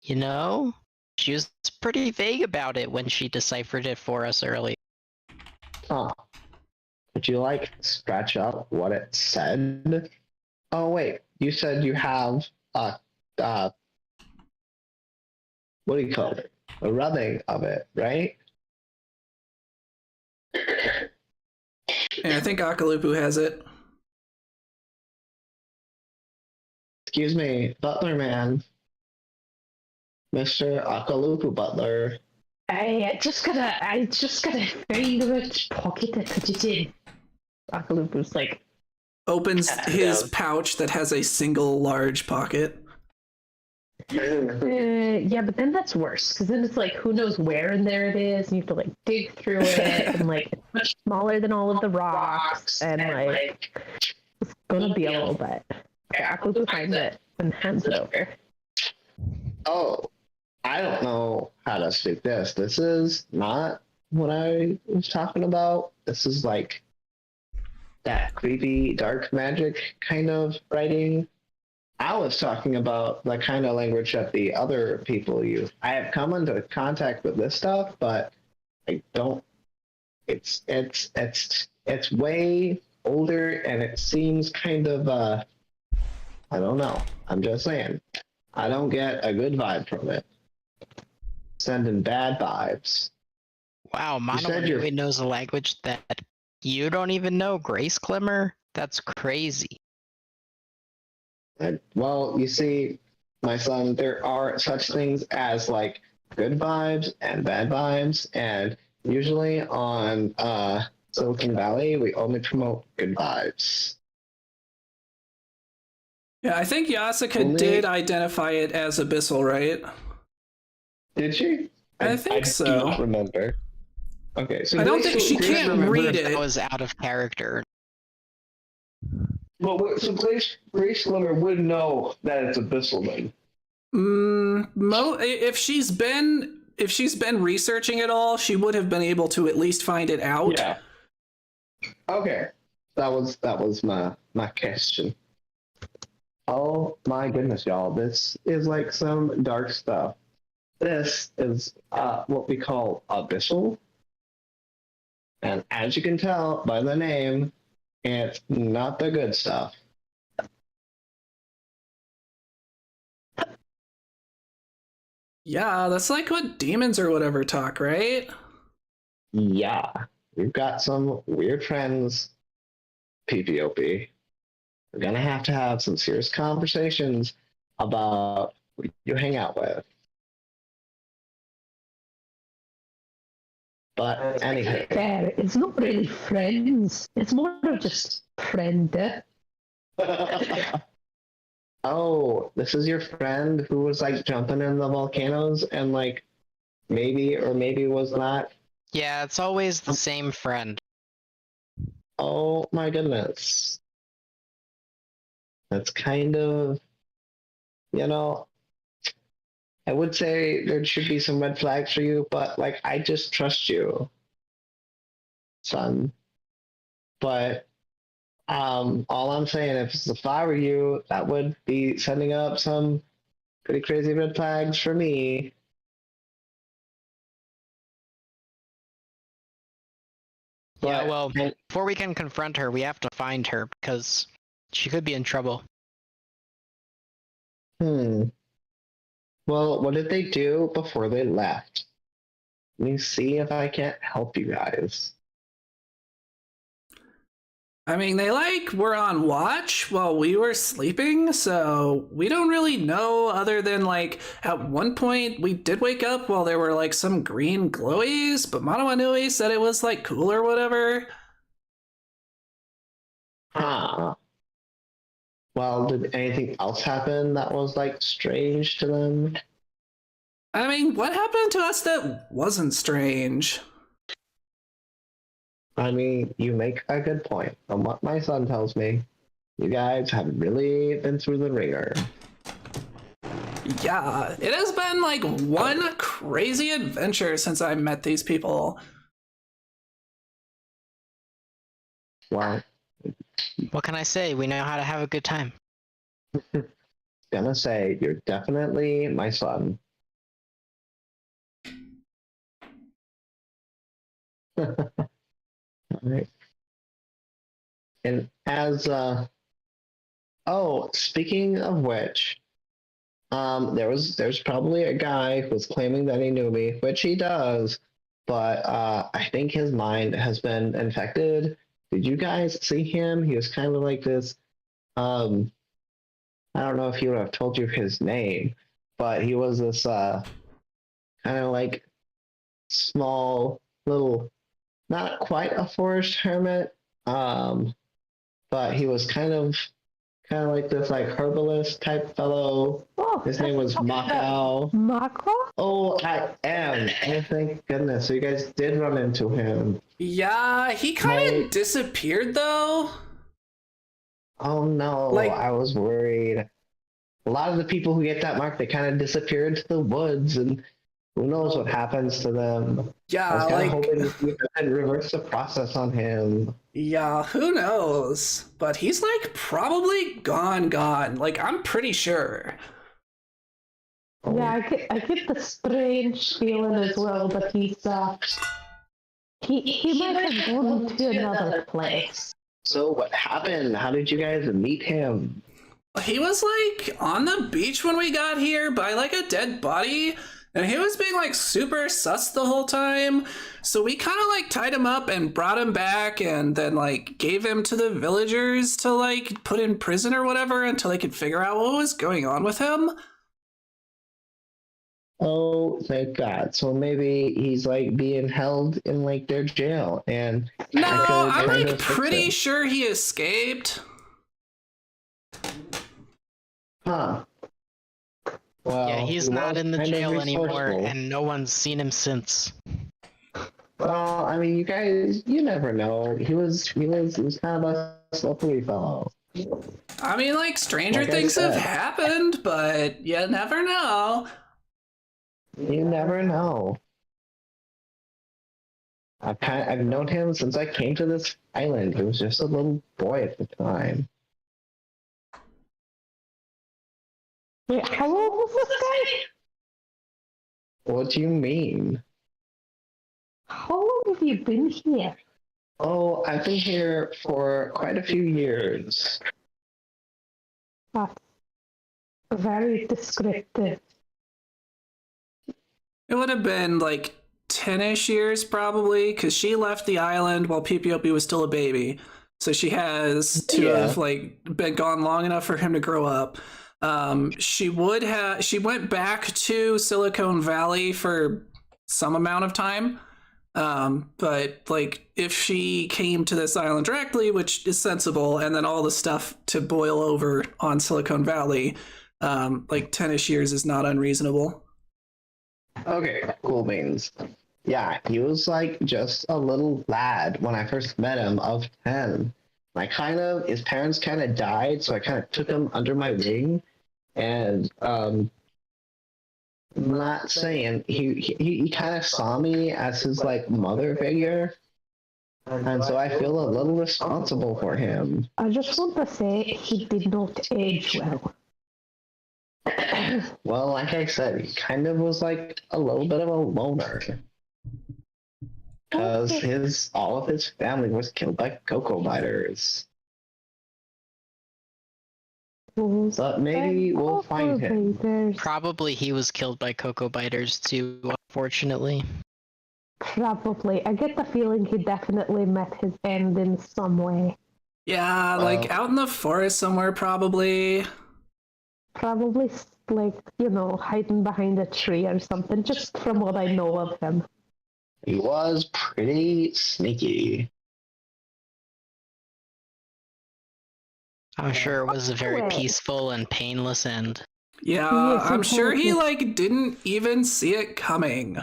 Speaker 2: You know, she was pretty vague about it when she deciphered it for us earlier.
Speaker 4: Oh. Could you like scratch out what it said? Oh wait, you said you have what do you call it? A rubbing of it, right?
Speaker 1: Yeah, I think Akalupu has it.
Speaker 4: Excuse me, Butler man. Mr. Akalupu Butler.
Speaker 5: I just gotta very much pocket it, put it in. Akalupu's like,
Speaker 1: Opens his pouch that has a single large pocket.
Speaker 5: yeah, but then that's worse, because then it's like, who knows where in there it is, and you have to like dig through it, and like it's much smaller than all of the rocks, and like it's gonna be a little bit. Okay, Akalupu finds it and hands it over.
Speaker 4: Oh, I don't know how to speak this. This is not what I was talking about. This is like that creepy dark magic kind of writing. I was talking about the kind of language that the other people use. I have come into contact with this stuff, but I don't. It's way older, and it seems kind of I don't know. I'm just saying. I don't get a good vibe from it. Sending bad vibes.
Speaker 2: Wow,
Speaker 4: said you're-
Speaker 2: Manawanui knows a language that you don't even know, Grace Glimmer? That's crazy.
Speaker 4: Well, you see, my son, there are such things as like good vibes and bad vibes, and usually on Silicon Valley, we only promote good vibes.
Speaker 1: Yeah, I think Yasuka
Speaker 4: Only-
Speaker 1: did identify it as abyssal, right?
Speaker 4: Did she?
Speaker 1: I think
Speaker 4: do
Speaker 1: so.
Speaker 4: not remember. Okay, so
Speaker 1: I don't
Speaker 4: Grace-
Speaker 1: think she
Speaker 4: Grace
Speaker 1: can't
Speaker 4: remember-
Speaker 1: read
Speaker 2: That
Speaker 1: it.
Speaker 2: was out of character.
Speaker 4: Well, so Grace Glimmer would know that it's abyssal then.
Speaker 1: If she's been researching it all, she would have been able to at least find it out.
Speaker 4: Yeah. Okay. That was my question. Oh my goodness, y'all. This is like some dark stuff. This is what we call abyssal. And as you can tell by the name, it's not the good stuff.
Speaker 1: Yeah, that's like what demons or whatever talk, right?
Speaker 4: Yeah, we've got some weird friends, PPOP. We're gonna have to have some serious conversations about who you hang out with. But anywho,
Speaker 3: Fair. It's not really friends. It's more of just friend.
Speaker 4: oh, this is your friend who was like jumping in the volcanoes and like maybe or maybe was not.
Speaker 2: Yeah, it's always the same friend.
Speaker 4: Oh my goodness. That's kind of, you know, I would say there should be some red flags for you, but like I just trust you, son. But all I'm saying, if I were you, that would be sending up some pretty crazy red flags for me.
Speaker 2: Yeah,
Speaker 4: But
Speaker 2: well, before we can confront her, we have to find her because she could be in trouble.
Speaker 4: hmm. Well, what did they do before they left? Let me see if I can't help you guys.
Speaker 1: I mean, they like were on watch while we were sleeping, so we don't really know other than like at one point we did wake up while there were like some green glowies, but Manawanui said it was like cool or whatever.
Speaker 4: Huh. Well, did anything else happen that was like strange to them?
Speaker 1: I mean, what happened to us that wasn't strange?
Speaker 4: I mean, you make a good point. From what my son tells me, you guys have really been through the ringer.
Speaker 1: Yeah, it has been like one crazy adventure since I met these people.
Speaker 4: Well,
Speaker 2: What can I say? We know how to have a good time.
Speaker 4: gonna say you're definitely my son. Alright. And as oh, speaking of which, there's probably a guy who was claiming that he knew me, which he does, but I think his mind has been infected. Did you guys see him? He was kind of like this. I don't know if he would have told you his name, but he was this kind of like small little, not quite a forest hermit, but he was kind of like this like herbalist type fellow.
Speaker 3: Oh,
Speaker 4: His name was Makao.
Speaker 3: Mako?
Speaker 4: Oh, I am. Oh, thank goodness. So you guys did run into him.
Speaker 1: Yeah, he kind of
Speaker 4: My-
Speaker 1: disappeared though.
Speaker 4: Oh no,
Speaker 1: Like-
Speaker 4: I was worried. A lot of the people who get that mark, they kind of disappear into the woods, and who knows what happens to them. I
Speaker 1: Yeah,
Speaker 4: was kind of
Speaker 1: like,
Speaker 4: hoping you could reverse the process on him.
Speaker 1: yeah, who knows? But he's like probably gone. Like, I'm pretty sure.
Speaker 3: Yeah, I get the strange feeling as well that he might have gone to another place.
Speaker 4: So what happened? How did you guys meet him?
Speaker 1: He was like on the beach when we got here by like a dead body, and he was being like super sus the whole time. So we kind of like tied him up and brought him back and then like gave him to the villagers to like put in prison or whatever until they could figure out what was going on with him.
Speaker 4: Oh, thank God. So maybe he's like being held in like their jail and
Speaker 1: No,
Speaker 4: I could
Speaker 1: I'm
Speaker 4: kind
Speaker 1: like
Speaker 4: of fix
Speaker 1: pretty
Speaker 4: it.
Speaker 1: sure he escaped.
Speaker 4: Huh. Well,
Speaker 2: Yeah, he's
Speaker 4: he
Speaker 2: not
Speaker 4: was
Speaker 2: in the
Speaker 4: kind of
Speaker 2: jail anymore,
Speaker 4: resourceful.
Speaker 2: and no one's seen him since.
Speaker 4: Well, I mean, you guys, you never know. He was kind of a slippery fellow.
Speaker 1: I mean, like, stranger
Speaker 4: Like I
Speaker 1: things have
Speaker 4: said.
Speaker 1: happened, but you never know.
Speaker 4: You never know. I've known him since I came to this island. He was just a little boy at the time.
Speaker 3: Wait, how old was this guy?
Speaker 4: What do you mean?
Speaker 3: How long have you been here?
Speaker 4: Oh, I've been here for quite a few years.
Speaker 3: That's very descriptive.
Speaker 1: It would have been like 10-ish years probably, because she left the island while Pipiopi was still a baby. So she has to have like been gone long enough for him to grow up. She went back to Silicon Valley for some amount of time. But like if she came to this island directly, which is sensible, and then all the stuff to boil over on Silicon Valley, like 10-ish years is not unreasonable.
Speaker 4: Okay, cool beans. Yeah, he was like just a little lad when I first met him of 10. His parents kind of died, so I kind of took him under my wing. And I'm not saying he kind of saw me as his like mother figure. And so I feel a little responsible for him.
Speaker 3: I just want to say he did not age well.
Speaker 4: Well, like I said, he kind of was like a little bit of a loner. Because all of his family was killed by cocoa biters. But maybe we'll find him.
Speaker 2: Probably he was killed by cocoa biters too, unfortunately.
Speaker 3: Probably. I get the feeling he definitely met his end in some way.
Speaker 1: Yeah, like out in the forest somewhere probably.
Speaker 3: Probably like, hiding behind a tree or something, just from what I know of him.
Speaker 4: He was pretty sneaky.
Speaker 2: I'm sure it was a very peaceful and painless end.
Speaker 1: Yeah, I'm sure he like didn't even see it coming.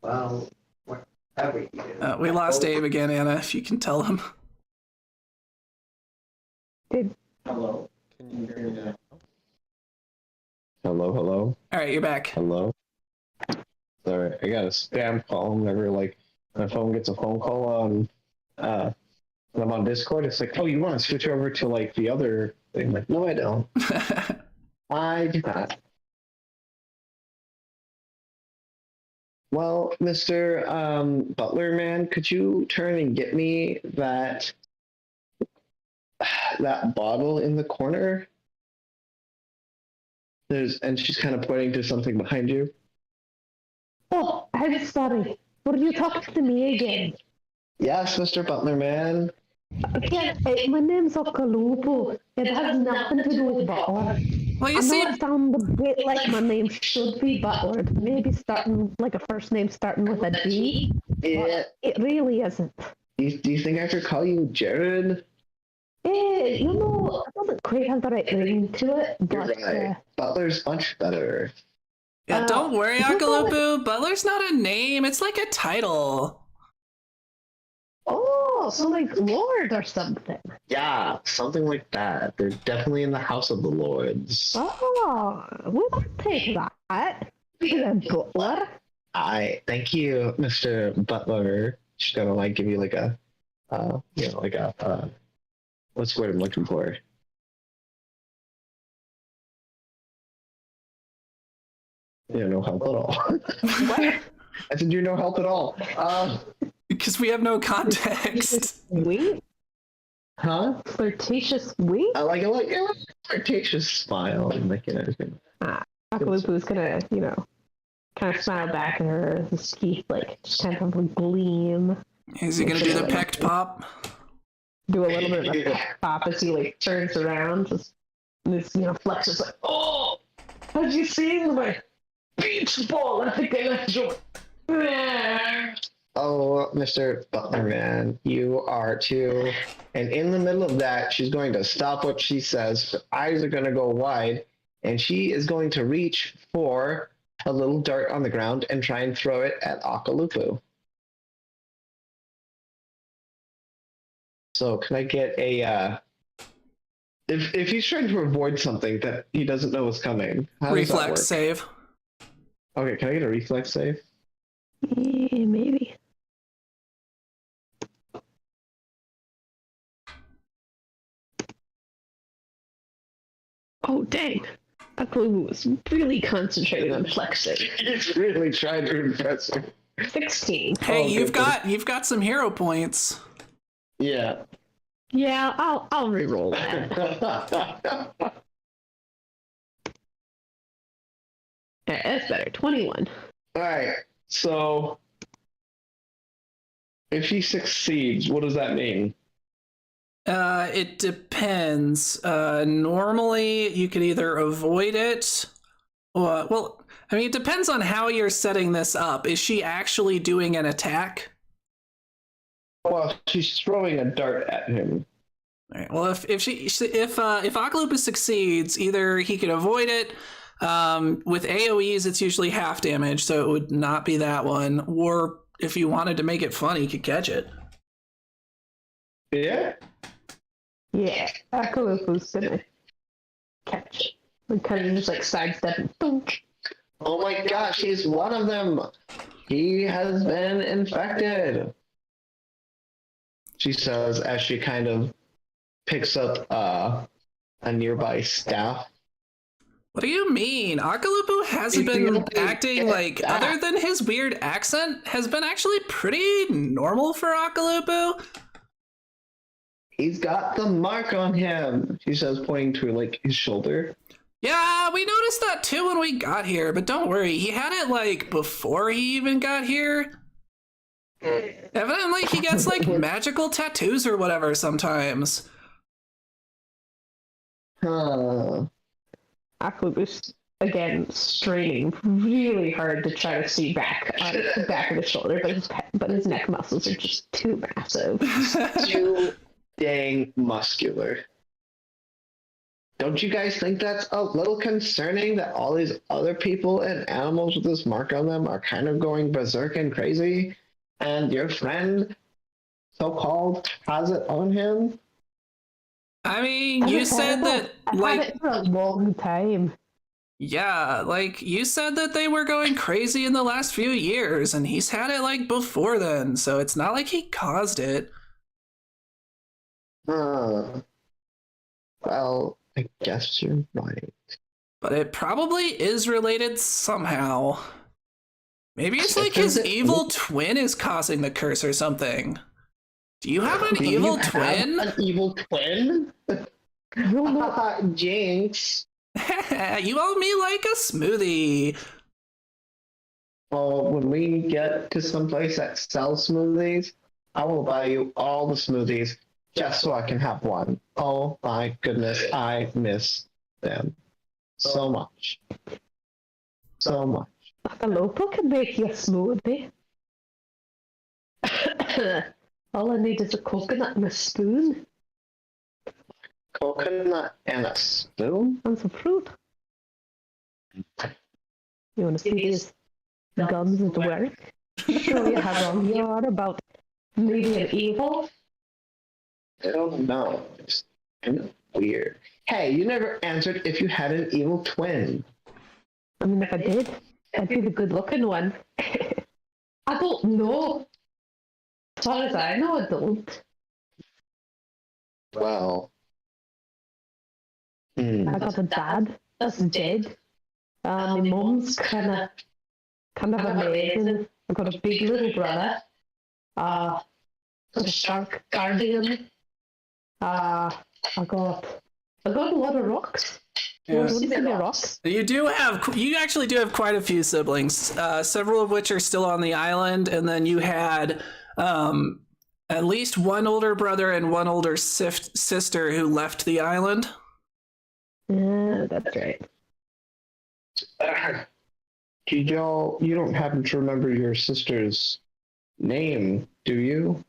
Speaker 4: Well, whatever you do.
Speaker 1: We lost Dave again, Anna, if you can tell him.
Speaker 4: Hello? Can you hear me now? Hello, hello?
Speaker 1: Alright, you're back.
Speaker 4: Hello? Sorry, I got a spam call whenever like my phone gets a phone call on when I'm on Discord. It's like, oh, you want to switch over to like the other thing? I'm like, no, I don't. I do not. Well, Mr. Butler man, could you turn and get me that bottle in the corner? And she's kind of pointing to something behind you.
Speaker 3: Oh, I'm sorry. Were you talking to me again?
Speaker 4: Yes, Mr. Butler man.
Speaker 3: Yeah, my name's Okalupu. It has nothing to do with Butler.
Speaker 1: Well, you
Speaker 3: I
Speaker 1: see,
Speaker 3: know it sounds a bit like my name should be Butler. Maybe starting like a first name starting with a D.
Speaker 4: Yeah.
Speaker 3: It really isn't.
Speaker 4: Do you think I should call you Jared?
Speaker 3: It doesn't quite have the right ring to it,
Speaker 4: You're
Speaker 3: but
Speaker 4: right. Butler's much better.
Speaker 1: yeah, don't worry, Akalupu. Butler's not a name, it's like a title.
Speaker 3: oh, so like Lord or something.
Speaker 4: Yeah, something like that. They're definitely in the House of the Lords.
Speaker 3: Oh, we'll take that. Butler.
Speaker 4: Thank you, Mr. Butler. She's gonna like give you like a, what's the word I'm looking for? No help at all.
Speaker 3: What?
Speaker 4: I said you're no help at all.
Speaker 1: Because we have no context.
Speaker 3: Sweet?
Speaker 4: Huh?
Speaker 3: Flirtatious wink?
Speaker 4: I like a flirtatious smile and like everything.
Speaker 3: Akalupu's gonna, kind of smile back at her, his teeth like just kind of gleam.
Speaker 1: Is he gonna do the pecked pop?
Speaker 3: Do a little bit of a pop as he like turns around, just this, flexes like, oh, have you seen my beach ball? I think I left you.
Speaker 4: Oh, Mr. Butler man, you are too. And in the middle of that, she's going to stop what she says. Her eyes are going to go wide, and she is going to reach for a little dart on the ground and try and throw it at Akalupu. So can I get a if he's trying to avoid something that he doesn't know is coming, how does that work?
Speaker 1: Reflex save.
Speaker 4: Okay, can I get a reflex save?
Speaker 3: Yeah, maybe. Oh, dang.
Speaker 5: Akulu was really concentrating on flexing.
Speaker 4: He's really trying to impress her.
Speaker 5: 16.
Speaker 1: Hey,
Speaker 4: Oh,
Speaker 1: you've
Speaker 4: goodness.
Speaker 1: got some hero points.
Speaker 4: Yeah.
Speaker 5: Yeah, I'll re-roll that. Yeah, that's better. 21.
Speaker 6: Alright, so if he succeeds, what does that mean?
Speaker 1: It depends. Normally, you can either avoid it, or, well, I mean, it depends on how you're setting this up. Is she actually doing an attack?
Speaker 6: Well, she's throwing a dart at him.
Speaker 1: All right. Well, if Akalupus succeeds, either he could avoid it. With AoEs, it's usually half damage, so it would not be that one. Or if you wanted to make it fun, he could catch it.
Speaker 6: Yeah?
Speaker 5: Yeah, Akulu's gonna catch it. And kind of just like sidestep and thunk.
Speaker 6: Oh my gosh, he's one of them! He has been infected! She says as she kind of picks up a nearby staff.
Speaker 1: What do you mean? Akalupu hasn't been acting like, other than his weird accent, has been actually pretty normal for Akalupu.
Speaker 6: He's got the mark on him, she says, pointing to like his shoulder.
Speaker 1: Yeah, we noticed that too when we got here, but don't worry, he had it like before he even got here. Evidently, he gets like magical tattoos or whatever sometimes.
Speaker 6: Huh.
Speaker 5: Akulu's again straining really hard to try to see back on the back of his shoulder, but his neck muscles are just too massive.
Speaker 6: Too dang muscular. Don't you guys think that's a little concerning that all these other people and animals with this mark on them are kind of going berserk and crazy? And your friend, so-called, has it on him?
Speaker 1: I mean, you said that,
Speaker 5: I've
Speaker 1: like,
Speaker 5: had it for a long time.
Speaker 1: yeah, like, you said that they were going crazy in the last few years, and he's had it, like, before then, so it's not like he caused it.
Speaker 6: Well, I guess you're right.
Speaker 1: But it probably is related somehow. Maybe it's like
Speaker 6: Does
Speaker 1: his
Speaker 6: it-
Speaker 1: evil twin is causing the curse or something. Do you have an
Speaker 6: Do you
Speaker 1: evil
Speaker 6: have
Speaker 1: twin?
Speaker 6: An evil twin? Jinx.
Speaker 1: You owe me like a smoothie.
Speaker 6: Well, when we get to someplace that sells smoothies, I will buy you all the smoothies just so I can have one. Oh my goodness, I miss them so much. So much.
Speaker 5: Akulupu can make you a smoothie. All I need is a coconut and a spoon
Speaker 6: Coconut and a spoon?
Speaker 5: and some fruit. You want to see these guns at work? Show you how wrong you are about me being evil.
Speaker 6: I don't know. It's kind of weird. Hey, you never answered if you had an evil twin.
Speaker 5: I mean, if I did, I'd be the good-looking one. I don't know. As far as I know, I don't.
Speaker 6: Well.
Speaker 5: I got a dad that's dead. My mum's kind of amazing. I've got a big little brother. Got a shark guardian. I got a lot of rocks. You want to see the rocks?
Speaker 1: You actually do have quite a few siblings, several of which are still on the island, and then you had at least one older brother and one older sister who left the island.
Speaker 5: Yeah, that's right.
Speaker 6: You don't happen to remember your sister's name, do you?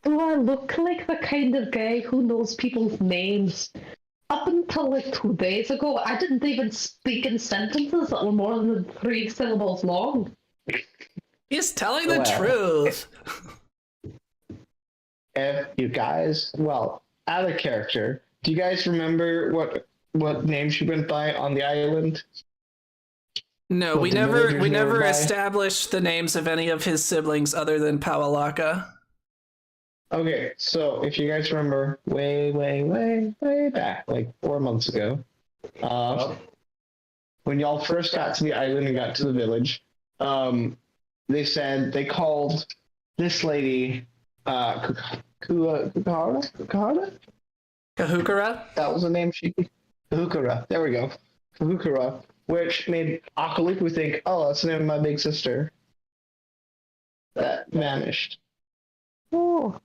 Speaker 5: Do I look like the kind of guy who knows people's names? Up until like 2 days ago, I didn't even speak in sentences that were more than 3 syllables long.
Speaker 1: He's telling the
Speaker 6: Well.
Speaker 1: truth.
Speaker 6: If you guys, well, out of character, do you guys remember what name she went by on the island?
Speaker 1: No,
Speaker 6: What
Speaker 1: we
Speaker 6: the
Speaker 1: never
Speaker 6: villagers
Speaker 1: never
Speaker 6: nearby?
Speaker 1: established the names of any of his siblings other than Pawalaka.
Speaker 6: Okay, so if you guys remember way back, like 4 months ago, When y'all first got to the island and got to the village, they said they called this lady Kahukara?
Speaker 1: Kahukara?
Speaker 6: That was the name she Kahukara. There we go. Kahukara, which made Akaluku think, oh, that's the name of my big sister. That vanished.
Speaker 5: Oh,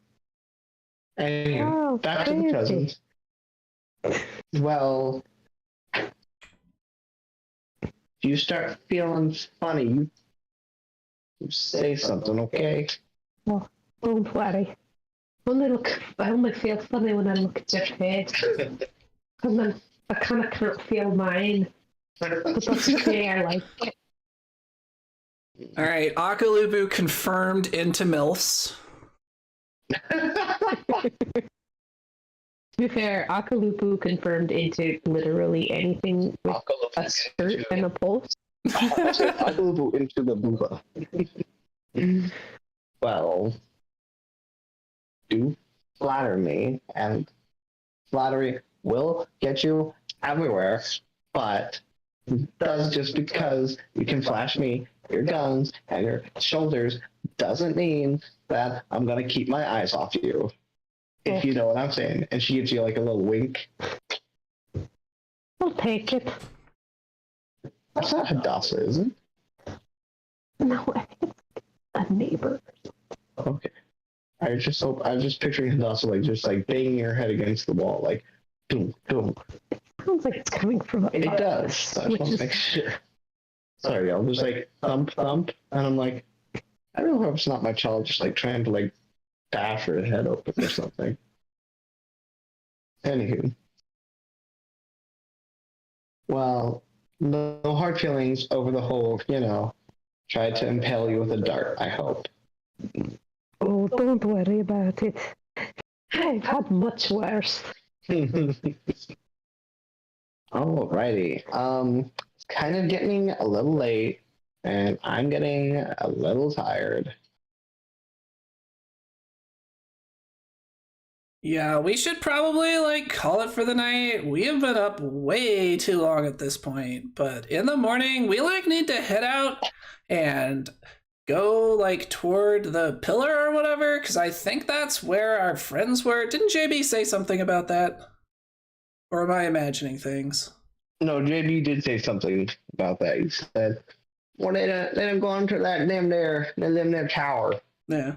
Speaker 6: Anyway,
Speaker 5: oh,
Speaker 6: back to the
Speaker 5: crazy.
Speaker 6: present. Well, if you start feeling funny, you say something, okay?
Speaker 5: Don't worry. I only feel funny when I look at your face. And then I kind of can't feel mine. But that's okay, I like it.
Speaker 1: All right, Akalubu confirmed into MILFs.
Speaker 5: To be fair, Akalupu confirmed into literally anything with a skirt and a pulse.
Speaker 6: Akaluku into the booba. Well, do flatter me, and flattery will get you everywhere, but does just because you can flash me your guns and your shoulders doesn't mean that I'm gonna keep my eyes off you. If you know what I'm saying. And she gives you like a little wink.
Speaker 5: I'll take it.
Speaker 6: That's not Hadassah, is it?
Speaker 5: No, I think it's a neighbor.
Speaker 6: Okay. I was just picturing Hadassah like just like banging her head against the wall, like boom, boom.
Speaker 5: Sounds like it's coming from
Speaker 6: It does. I just want to make sure. Sorry, y'all. Just like thump, thump, and I'm like, I don't know if it's not my child just like trying to like bash her head open or something. Anywho. Well, no hard feelings over the whole, tried to impale you with a dart, I hope.
Speaker 5: Oh, don't worry about it. I've had much worse.
Speaker 6: Alrighty. It's kind of getting a little late, and I'm getting a little tired.
Speaker 1: Yeah, we should probably call it for the night. We have been up way too long at this point, but in the morning we need to head out and go toward the pillar or whatever, because I think that's where our friends were. Didn't JB say something about that? Or am I imagining things?
Speaker 6: No, JB did say something about that. He said, well, they done gone to that them there tower
Speaker 1: Yeah.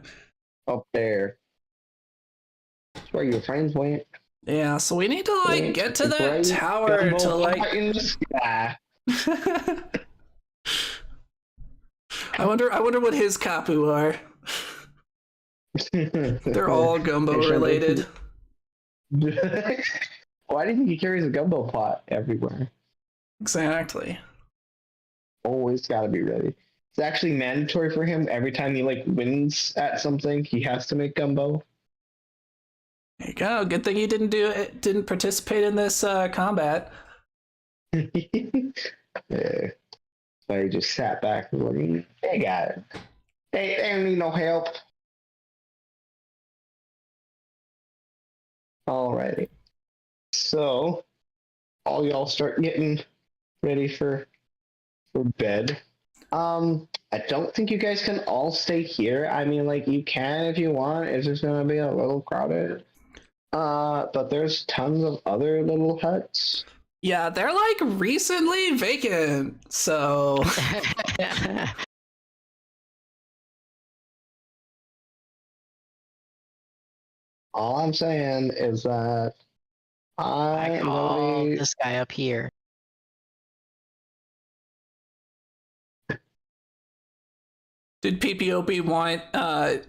Speaker 6: up there. That's where your friends went.
Speaker 1: Yeah, so we need to get to that tower
Speaker 6: in the sky.
Speaker 1: I wonder what his kapu are. They're all gumbo related.
Speaker 6: Why do you think he carries a gumbo pot everywhere?
Speaker 1: Exactly.
Speaker 6: Always gotta be ready. It's actually mandatory for him. Every time he wins at something, he has to make gumbo.
Speaker 1: There you go. Good thing you didn't participate in this combat.
Speaker 6: Yeah. So he just sat back and like, they got it. They don't need no help. Alrighty. So all y'all start getting ready for bed. I don't think you guys can all stay here. I mean, you can if you want. It's just gonna be a little crowded. But there's tons of other little huts.
Speaker 1: Yeah, they're recently vacant, so
Speaker 6: all I'm saying is that
Speaker 2: I call this guy up here.
Speaker 1: did PPOP want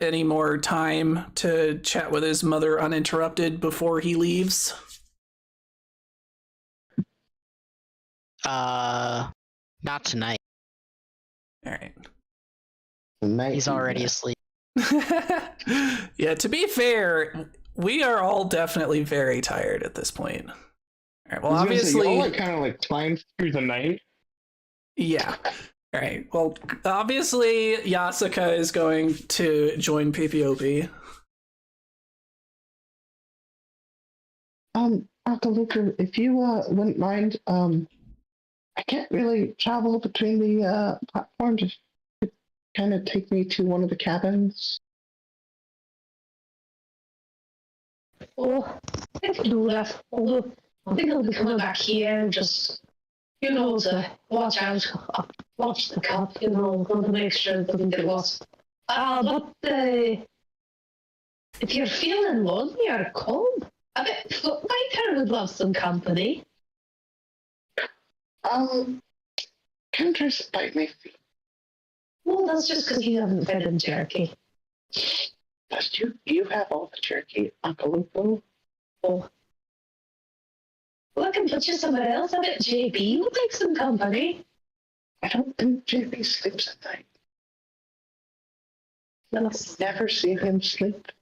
Speaker 1: any more time to chat with his mother uninterrupted before he leaves?
Speaker 2: Not tonight.
Speaker 1: All right.
Speaker 2: He's already asleep.
Speaker 1: Yeah, to be fair, we are all definitely very tired at this point. All right, well, obviously,
Speaker 6: y'all kind of climbed through the night.
Speaker 1: Yeah. All right. Well, obviously, Yasuka is going to join PPOP.
Speaker 6: Uncle Luca, if you wouldn't mind, I can't really travel between the platforms. If you could kind of take me to one of the cabins.
Speaker 3: Oh, I can do that. Although, I think I'll be coming back here just, to watch out, watch the cup, to make sure it doesn't get lost. But if you're feeling lonely or cold, I bet Footlighter would love some company.
Speaker 6: Kind of bite me.
Speaker 3: Well, that's just because you haven't fed him jerky.
Speaker 6: But you have all the jerky, Uncle Luca.
Speaker 3: Oh. Well, I can put you somewhere else. I bet JB would like some company.
Speaker 6: I don't think JB sleeps at night.
Speaker 3: That's
Speaker 6: Never seen him sleep.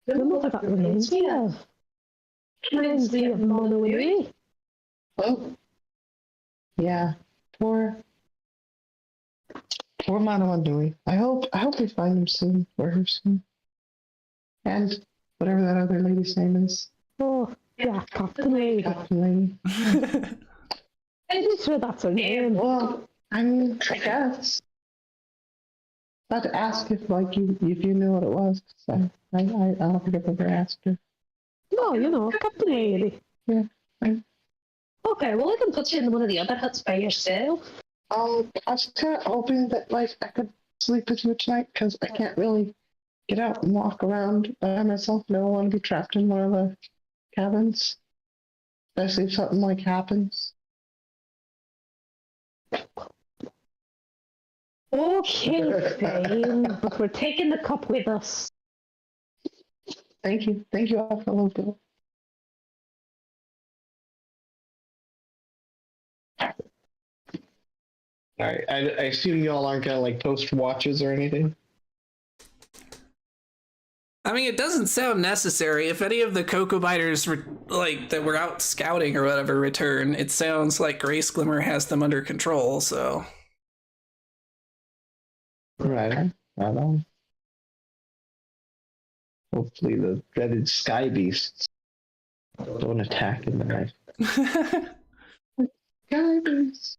Speaker 3: I don't know what that reminds me of. Reminds me of Mono Inui.
Speaker 6: Oh. Yeah. Poor Manawandui. I hope we find him soon, or her soon. And whatever that other lady's name is.
Speaker 3: Oh, yeah, Captain Lady.
Speaker 6: Captain Lady.
Speaker 3: I'm sure that's her name.
Speaker 6: Well, I mean, I guess. I'd ask if if you knew what it was. So I don't think I've ever asked her.
Speaker 3: No, Captain Lady.
Speaker 6: Yeah.
Speaker 3: Okay, well, I can put you in one of the other huts by yourself.
Speaker 6: I was kind of hoping that I could sleep with you tonight because I can't really get out and walk around by myself. I don't want to be trapped in one of the cabins, especially if something happens.
Speaker 3: Okay, fine, but we're taking the cup with us.
Speaker 6: Thank you, Uncle Luca. All right, I assume y'all aren't gonna post watches or anything.
Speaker 1: I mean, it doesn't sound necessary. If any of the Cocoa Biters that were out scouting or whatever return, it sounds like Grace Glimmer has them under control. So,
Speaker 6: Right on. Hopefully, the dreaded sky beasts don't attack in the night. Sky beasts.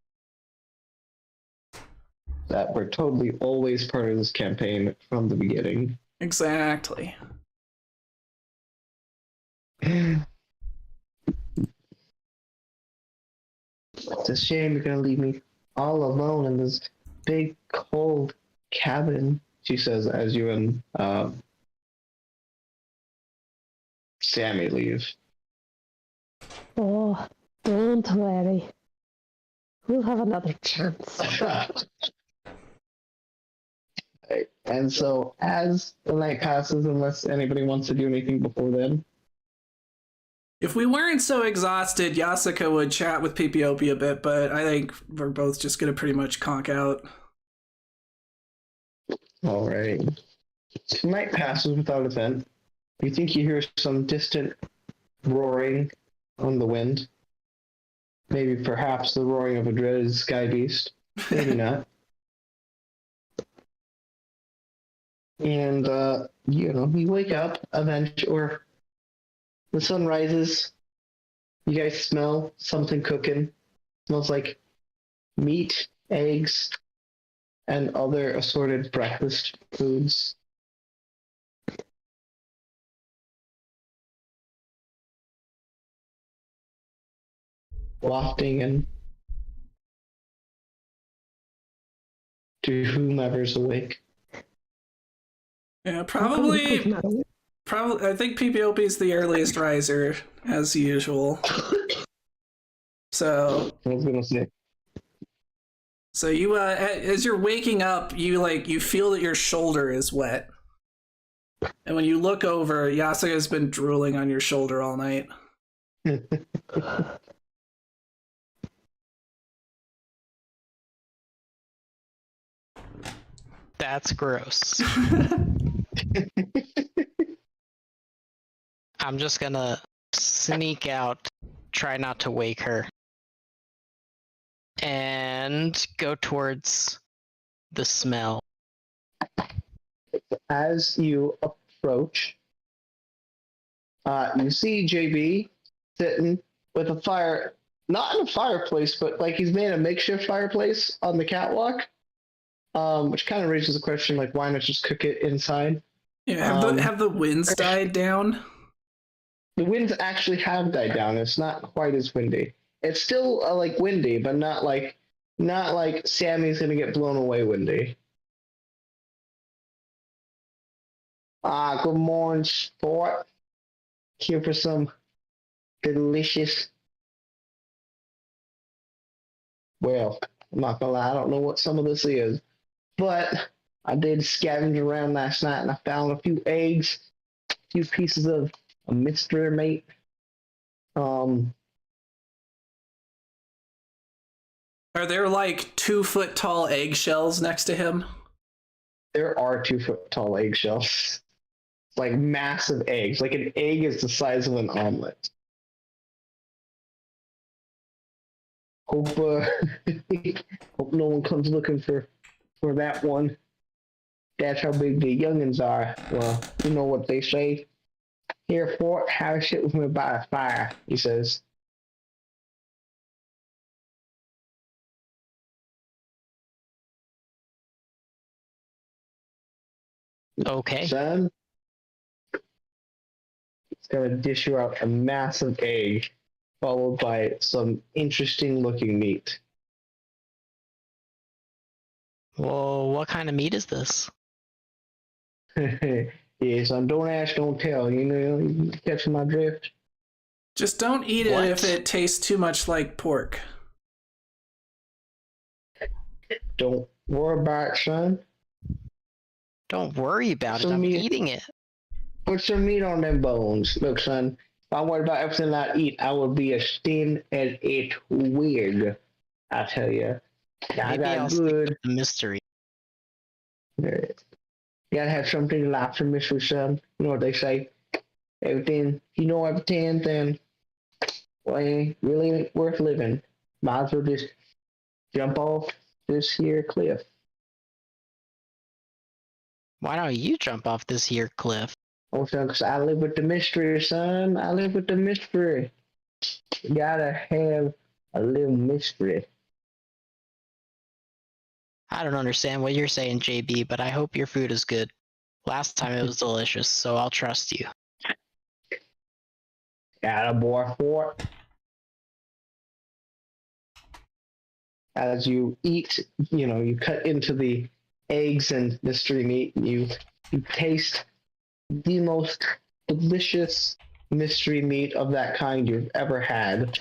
Speaker 6: That were totally always part of this campaign from the beginning.
Speaker 1: Exactly.
Speaker 6: It's a shame you're gonna leave me all alone in this big cold cabin, she says as you and Sammy leave.
Speaker 3: Oh, don't worry. We'll have another chance.
Speaker 6: Right. And so as the night passes, unless anybody wants to do anything before then.
Speaker 1: If we weren't so exhausted, Yasuka would chat with PPOP a bit, but I think we're both just going to pretty much conk out.
Speaker 6: All right. Night passes without event. You think you hear some distant roaring on the wind. Maybe perhaps the roaring of a dreaded sky beast. Maybe not. And, you wake up eventually, or the sun rises. You guys smell something cooking. Smells like meat, eggs, and other assorted breakfast foods. Wafting in to whomever's awake.
Speaker 1: Yeah, probably. I think PPOP is the earliest riser, as usual. So
Speaker 6: I was gonna say.
Speaker 1: So you, as you're waking up, you feel that your shoulder is wet, and when you look over, Yasuka has been drooling on your shoulder all night.
Speaker 2: That's gross. I'm just gonna sneak out, try not to wake her, and go towards the smell.
Speaker 6: As you approach, you see JB sitting with a fire, not in a fireplace, but like he's made a makeshift fireplace on the catwalk. Which kind of raises the question, like, why not just cook it inside?
Speaker 1: Yeah, have the winds died down?
Speaker 6: The winds actually have died down. It's not quite as windy. It's still like windy, but not like Sammy's gonna get blown away windy. Good morning, sport. Here for some delicious. Well, I'm not gonna lie, I don't know what some of this is, but I did scavenge around last night and I found a few eggs, a few pieces of a mystery meat.
Speaker 1: Are there like 2-foot tall eggshells next to him?
Speaker 6: There are 2-foot tall eggshells, like massive eggs. Like an egg is the size of an omelet. Hope hope no one comes looking for that one. That's how big the youngins are. Well, you know what they say. Here, Fort, have a shit with me by a fire, he says.
Speaker 2: Okay.
Speaker 6: Son, it's gonna dish you out a massive egg, followed by some interesting looking meat.
Speaker 2: Well, what kind of meat is this?
Speaker 6: Yeah, son, don't ask, don't tell. You know, you catch my drift.
Speaker 1: Just don't eat
Speaker 2: What?
Speaker 1: it if it tastes too much like pork.
Speaker 6: Don't worry about it, son.
Speaker 2: Don't worry about it.
Speaker 6: Some
Speaker 2: I'm
Speaker 6: meat.
Speaker 2: eating it.
Speaker 6: Put some meat on them bones. Look, son, if I worried about everything I eat, I would be as thin as a twig. I tell you. I
Speaker 2: Maybe I'll
Speaker 6: got
Speaker 2: stick
Speaker 6: good.
Speaker 2: with the mystery.
Speaker 6: You gotta have something to laugh for mystery, son. You know what they say? Everything, you know everything, then, well, it really ain't worth living. Might as well just jump off this here cliff.
Speaker 2: Why don't you jump off this here cliff?
Speaker 6: Oh, son, 'cause I live with the mystery, son. I live with the mystery. You gotta have a little mystery.
Speaker 2: I don't understand what you're saying, JB, but I hope your food is good. Last time it was delicious, so I'll trust you.
Speaker 6: Attaboy, Fort. As you eat, you know, you cut into the eggs and mystery meat, and you taste the most delicious mystery meat of that kind you've ever had.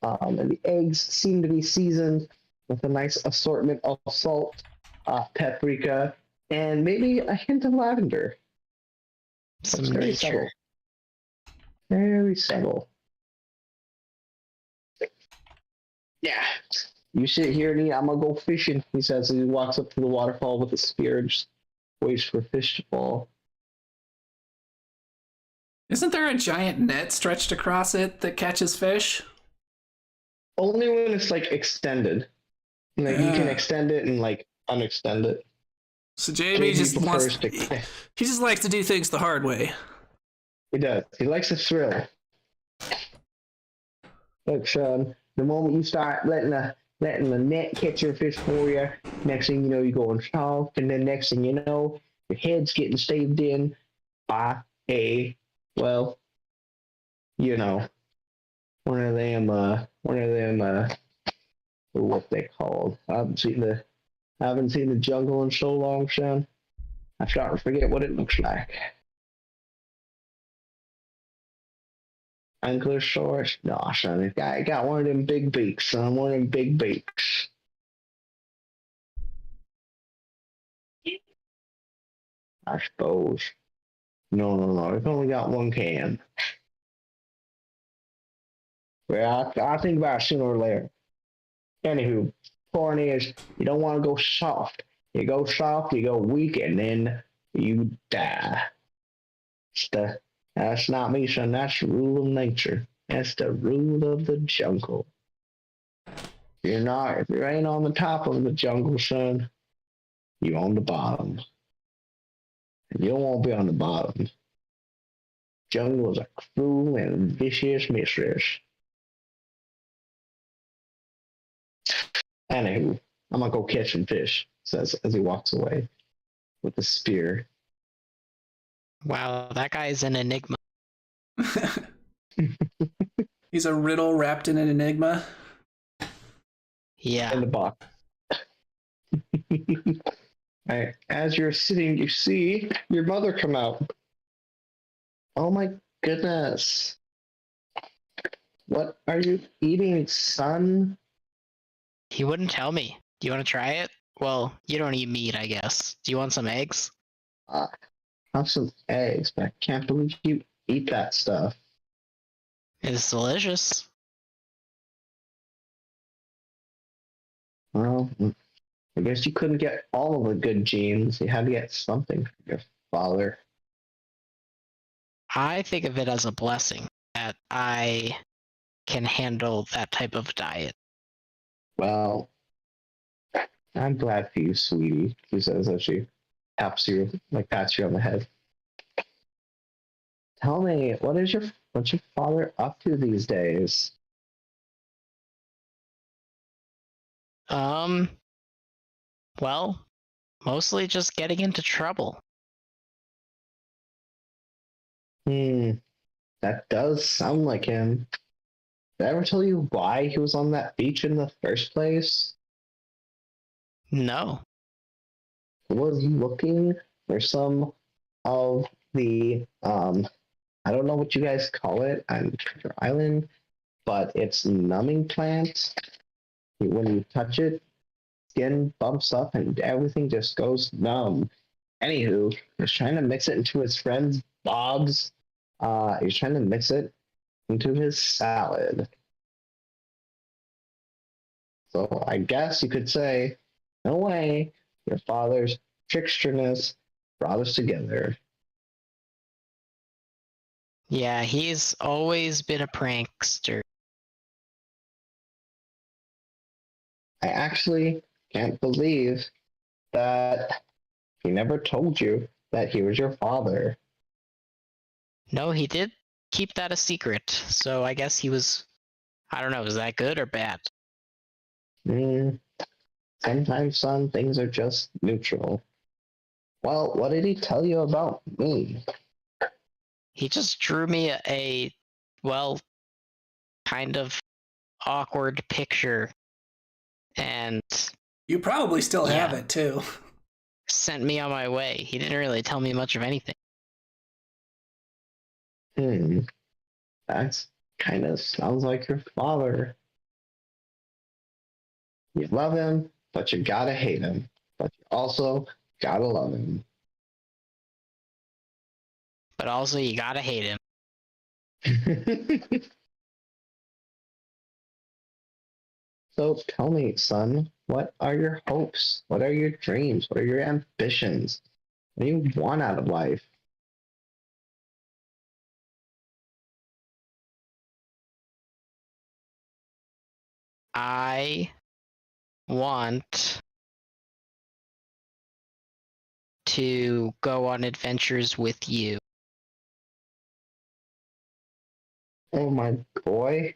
Speaker 6: And the eggs seem to be seasoned with a nice assortment of salt, paprika, and maybe a hint of lavender.
Speaker 2: Some
Speaker 6: It's very
Speaker 2: nature.
Speaker 6: subtle. Very subtle. Yeah. You sit here and eat. I'm gonna go fishing, he says as he walks up to the waterfall with a spear and just waits for fish to fall.
Speaker 1: Isn't there a giant net stretched across it that catches fish?
Speaker 6: Only when it's like extended. Like you can extend it and like unextend it.
Speaker 1: So JB just
Speaker 6: prefers
Speaker 1: wants he just likes to do things the hard way.
Speaker 6: He does. He likes the thrill. Look, son, the moment you start letting the net catch your fish for you, next thing you know, you're going soft, and then next thing you know, your head's getting staved in by well, you know, one of them, what they called. I haven't seen the jungle in so long, son. I'm starting to forget what it looks like. Ankylosaurus? No, son. It got one of them big beaks, son. One of them big beaks. I suppose. No. It's only got one can. Well, I think about it sooner or later. Anywho, point is, you don't want to go soft. You go soft, you go weak, and then you die. That's not me, son. That's the rule of nature. That's the rule of the jungle. If you ain't on the top of the jungle, son, you're on the bottom. And you don't want to be on the bottom. jungle is a cruel and vicious mistress. Anywho, I'm gonna go catch some fish, says as he walks away with the spear.
Speaker 2: Wow, that guy is an enigma.
Speaker 1: He's a riddle wrapped in an enigma.
Speaker 2: Yeah.
Speaker 6: In the box. Right, as you're sitting, you see your mother come out. Oh my goodness. What are you eating, son?
Speaker 2: He wouldn't tell me. Do you want to try it? Well, you don't eat meat, I guess. Do you want some eggs?
Speaker 6: Have some eggs, but I can't believe you eat that stuff.
Speaker 2: It's delicious.
Speaker 6: Well, I guess you couldn't get all of the good genes. You had to get something from your father.
Speaker 2: I think of it as a blessing that I can handle that type of diet.
Speaker 6: Well, I'm glad for you, sweetie, she says as she pats you on the head. Tell me, what's your father up to these days?
Speaker 2: Well, mostly just getting into trouble.
Speaker 6: That does sound like him. Did I ever tell you why he was on that beach in the first place?
Speaker 2: No.
Speaker 6: He was looking for some of the I don't know what you guys call it on Treasure Island, but it's numbing plants. When you touch it, skin bumps up and everything just goes numb. Anywho, he's trying to mix it into his friend's Bob's. He's trying to mix it into his salad. So I guess you could say, no way, your father's tricksterness brought us together.
Speaker 2: Yeah, he's always been a prankster.
Speaker 6: I actually can't believe that he never told you that he was your father.
Speaker 2: No, he did keep that a secret, so I guess he was, I don't know, is that good or bad?
Speaker 6: Sometimes, son, things are just neutral. Well, what did he tell you about me?
Speaker 2: He just drew me a well, kind of awkward picture and
Speaker 1: You probably still have
Speaker 2: Yeah.
Speaker 1: it too.
Speaker 2: sent me on my way. He didn't really tell me much of anything.
Speaker 6: That's kind of sounds like your father. You love him, but you gotta hate him. But you also gotta love him.
Speaker 2: But also, you gotta hate him.
Speaker 6: So tell me, son, what are your hopes? What are your dreams? What are your ambitions? What do you want out of life?
Speaker 2: I want to go on adventures with you.
Speaker 6: Oh my boy.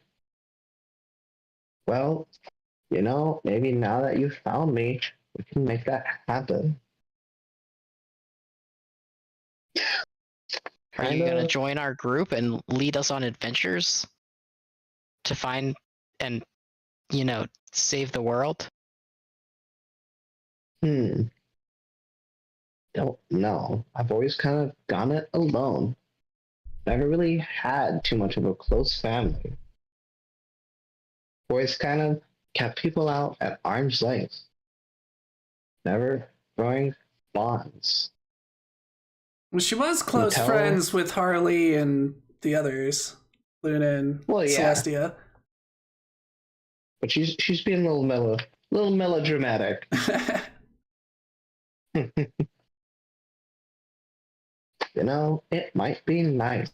Speaker 6: Well, maybe now that you found me, we can make that happen.
Speaker 2: Are you gonna
Speaker 6: Kinda.
Speaker 2: join our group and lead us on adventures to find and, save the world?
Speaker 6: Don't know. I've always kind of gone it alone. Never really had too much of a close family. Always kind of kept people out at arm's length. Never growing bonds.
Speaker 1: Well, she was close
Speaker 6: Until-
Speaker 1: friends with Harley and the others, Luna and
Speaker 6: Well, yeah.
Speaker 1: Celestia.
Speaker 6: But she's being a little melodramatic. It might be nice.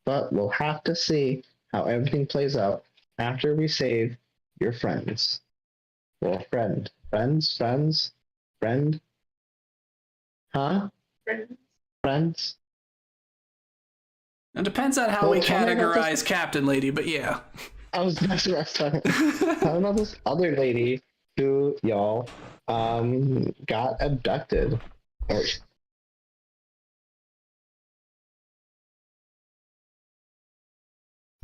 Speaker 6: But we'll have to see how everything plays out after we save your friends. Well, friends. Friend? Huh? Friends?
Speaker 1: It depends on how
Speaker 6: Well,
Speaker 1: we
Speaker 6: tell me about this-
Speaker 1: categorize Captain Lady, but yeah.
Speaker 6: That's what I was talking about. Tell me about this other lady who y'all got abducted. Or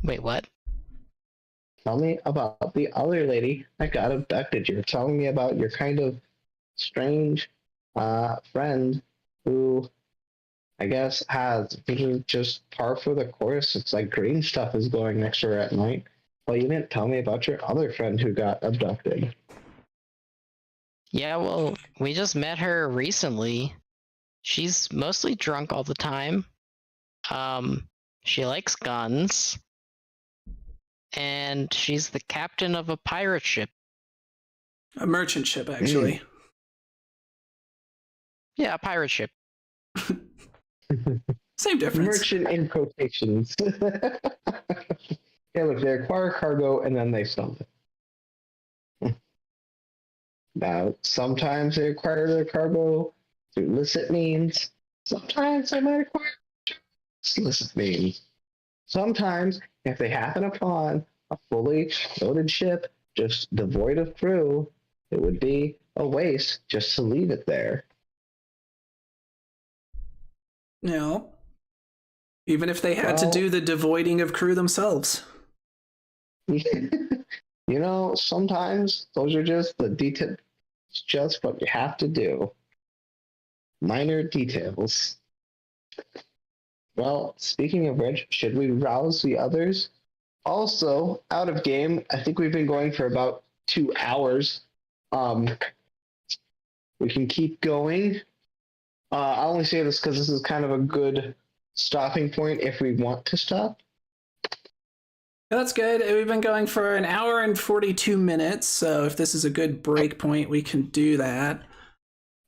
Speaker 2: Wait, what?
Speaker 6: tell me about the other lady that got abducted. You're telling me about your kind of strange friend who I guess has just par for the course. It's like green stuff is going next to her at night. Well, you didn't tell me about your other friend who got abducted.
Speaker 2: Yeah, well, we just met her recently. She's mostly drunk all the time. She likes guns. And she's the captain of a pirate ship.
Speaker 1: A merchant ship, actually.
Speaker 2: Yeah, a pirate ship.
Speaker 1: Same difference.
Speaker 6: Merchant in quotations. Yeah, look, they acquire cargo and then they sell it. Now, sometimes they acquire their cargo through illicit means. Sometimes they might acquire illicit means. Sometimes, if they happen upon a fully loaded ship just devoid of crew, it would be a waste just to leave it there.
Speaker 1: No. Even if they had to do the devoiding of crew themselves.
Speaker 6: You know, sometimes those are just the details. It's just what you have to do. Minor details. Well, speaking of which, should we rouse the others? Also, out of game, I think we've been going for about 2 hours. We can keep going. I only say this because this is kind of a good stopping point if we want to stop.
Speaker 1: That's good. We've been going for an hour and 42 minutes, so if this is a good break point, we can do that.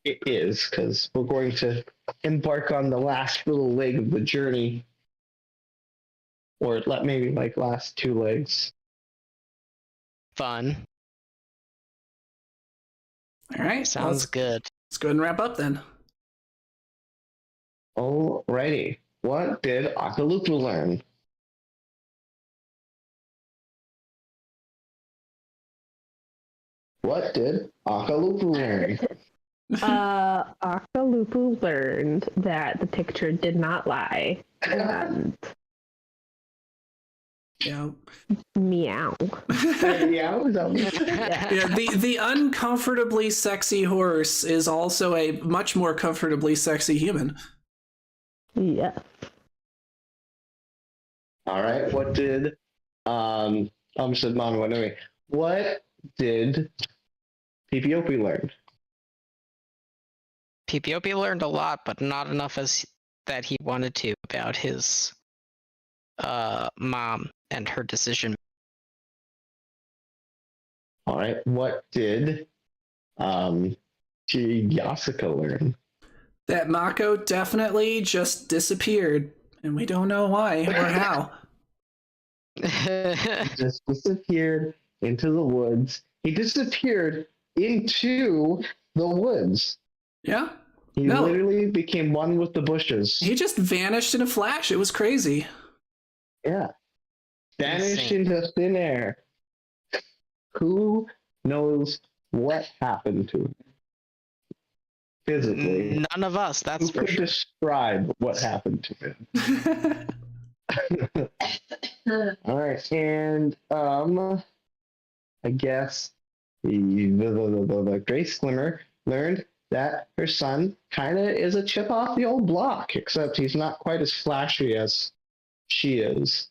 Speaker 6: It is, because we're going to embark on the last little leg of the journey. Or maybe like last 2 legs.
Speaker 2: Fun.
Speaker 1: All right.
Speaker 2: Sounds good.
Speaker 1: Let's go ahead and wrap up then.
Speaker 6: Alrighty. What did Akaluku learn? What did Akaluku learn?
Speaker 5: Akalupu learned that the picture did not lie. And
Speaker 1: Yeah.
Speaker 5: meow.
Speaker 6: Yeah,
Speaker 1: Yeah, the uncomfortably sexy horse is also a much more comfortably sexy human.
Speaker 5: Yeah.
Speaker 6: All right. What did said Mom went away. What did PPOP learn?
Speaker 2: PPOP learned a lot, but not enough as that he wanted to about his mom and her decision.
Speaker 6: All right. What did Yasuka learn?
Speaker 1: That Mako definitely just disappeared, and we don't know why or how.
Speaker 6: Just disappeared into the woods. He disappeared into the woods.
Speaker 1: Yeah.
Speaker 6: He
Speaker 1: No.
Speaker 6: literally became one with the bushes.
Speaker 1: He just vanished in a flash. It was crazy.
Speaker 6: Yeah. Vanished
Speaker 2: Insane.
Speaker 6: into thin air. Who knows what happened to him? Physically.
Speaker 2: None of us, that's
Speaker 6: Who
Speaker 2: for
Speaker 6: could
Speaker 2: sure.
Speaker 6: describe what happened to him? All right, and I guess the Grace Glimmer learned that her son kind of is a chip off the old block, except he's not quite as flashy as she is.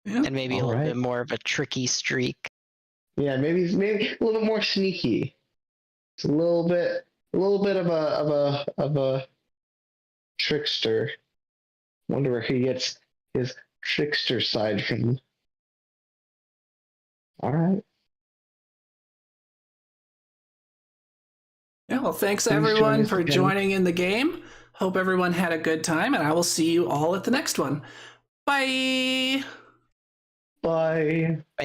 Speaker 1: Yeah.
Speaker 2: And maybe a
Speaker 6: All
Speaker 2: little
Speaker 6: right.
Speaker 2: bit more of a tricky streak.
Speaker 6: Yeah, maybe a little bit more sneaky. It's a little bit of a trickster. Wonder where he gets his trickster side from. All right.
Speaker 1: Yeah, well, thanks
Speaker 6: Please join
Speaker 1: everyone
Speaker 6: us
Speaker 1: for
Speaker 6: again.
Speaker 1: joining in the game. Hope everyone had a good time, and I will see you all at the next one. Bye!
Speaker 6: Bye.
Speaker 2: Bye.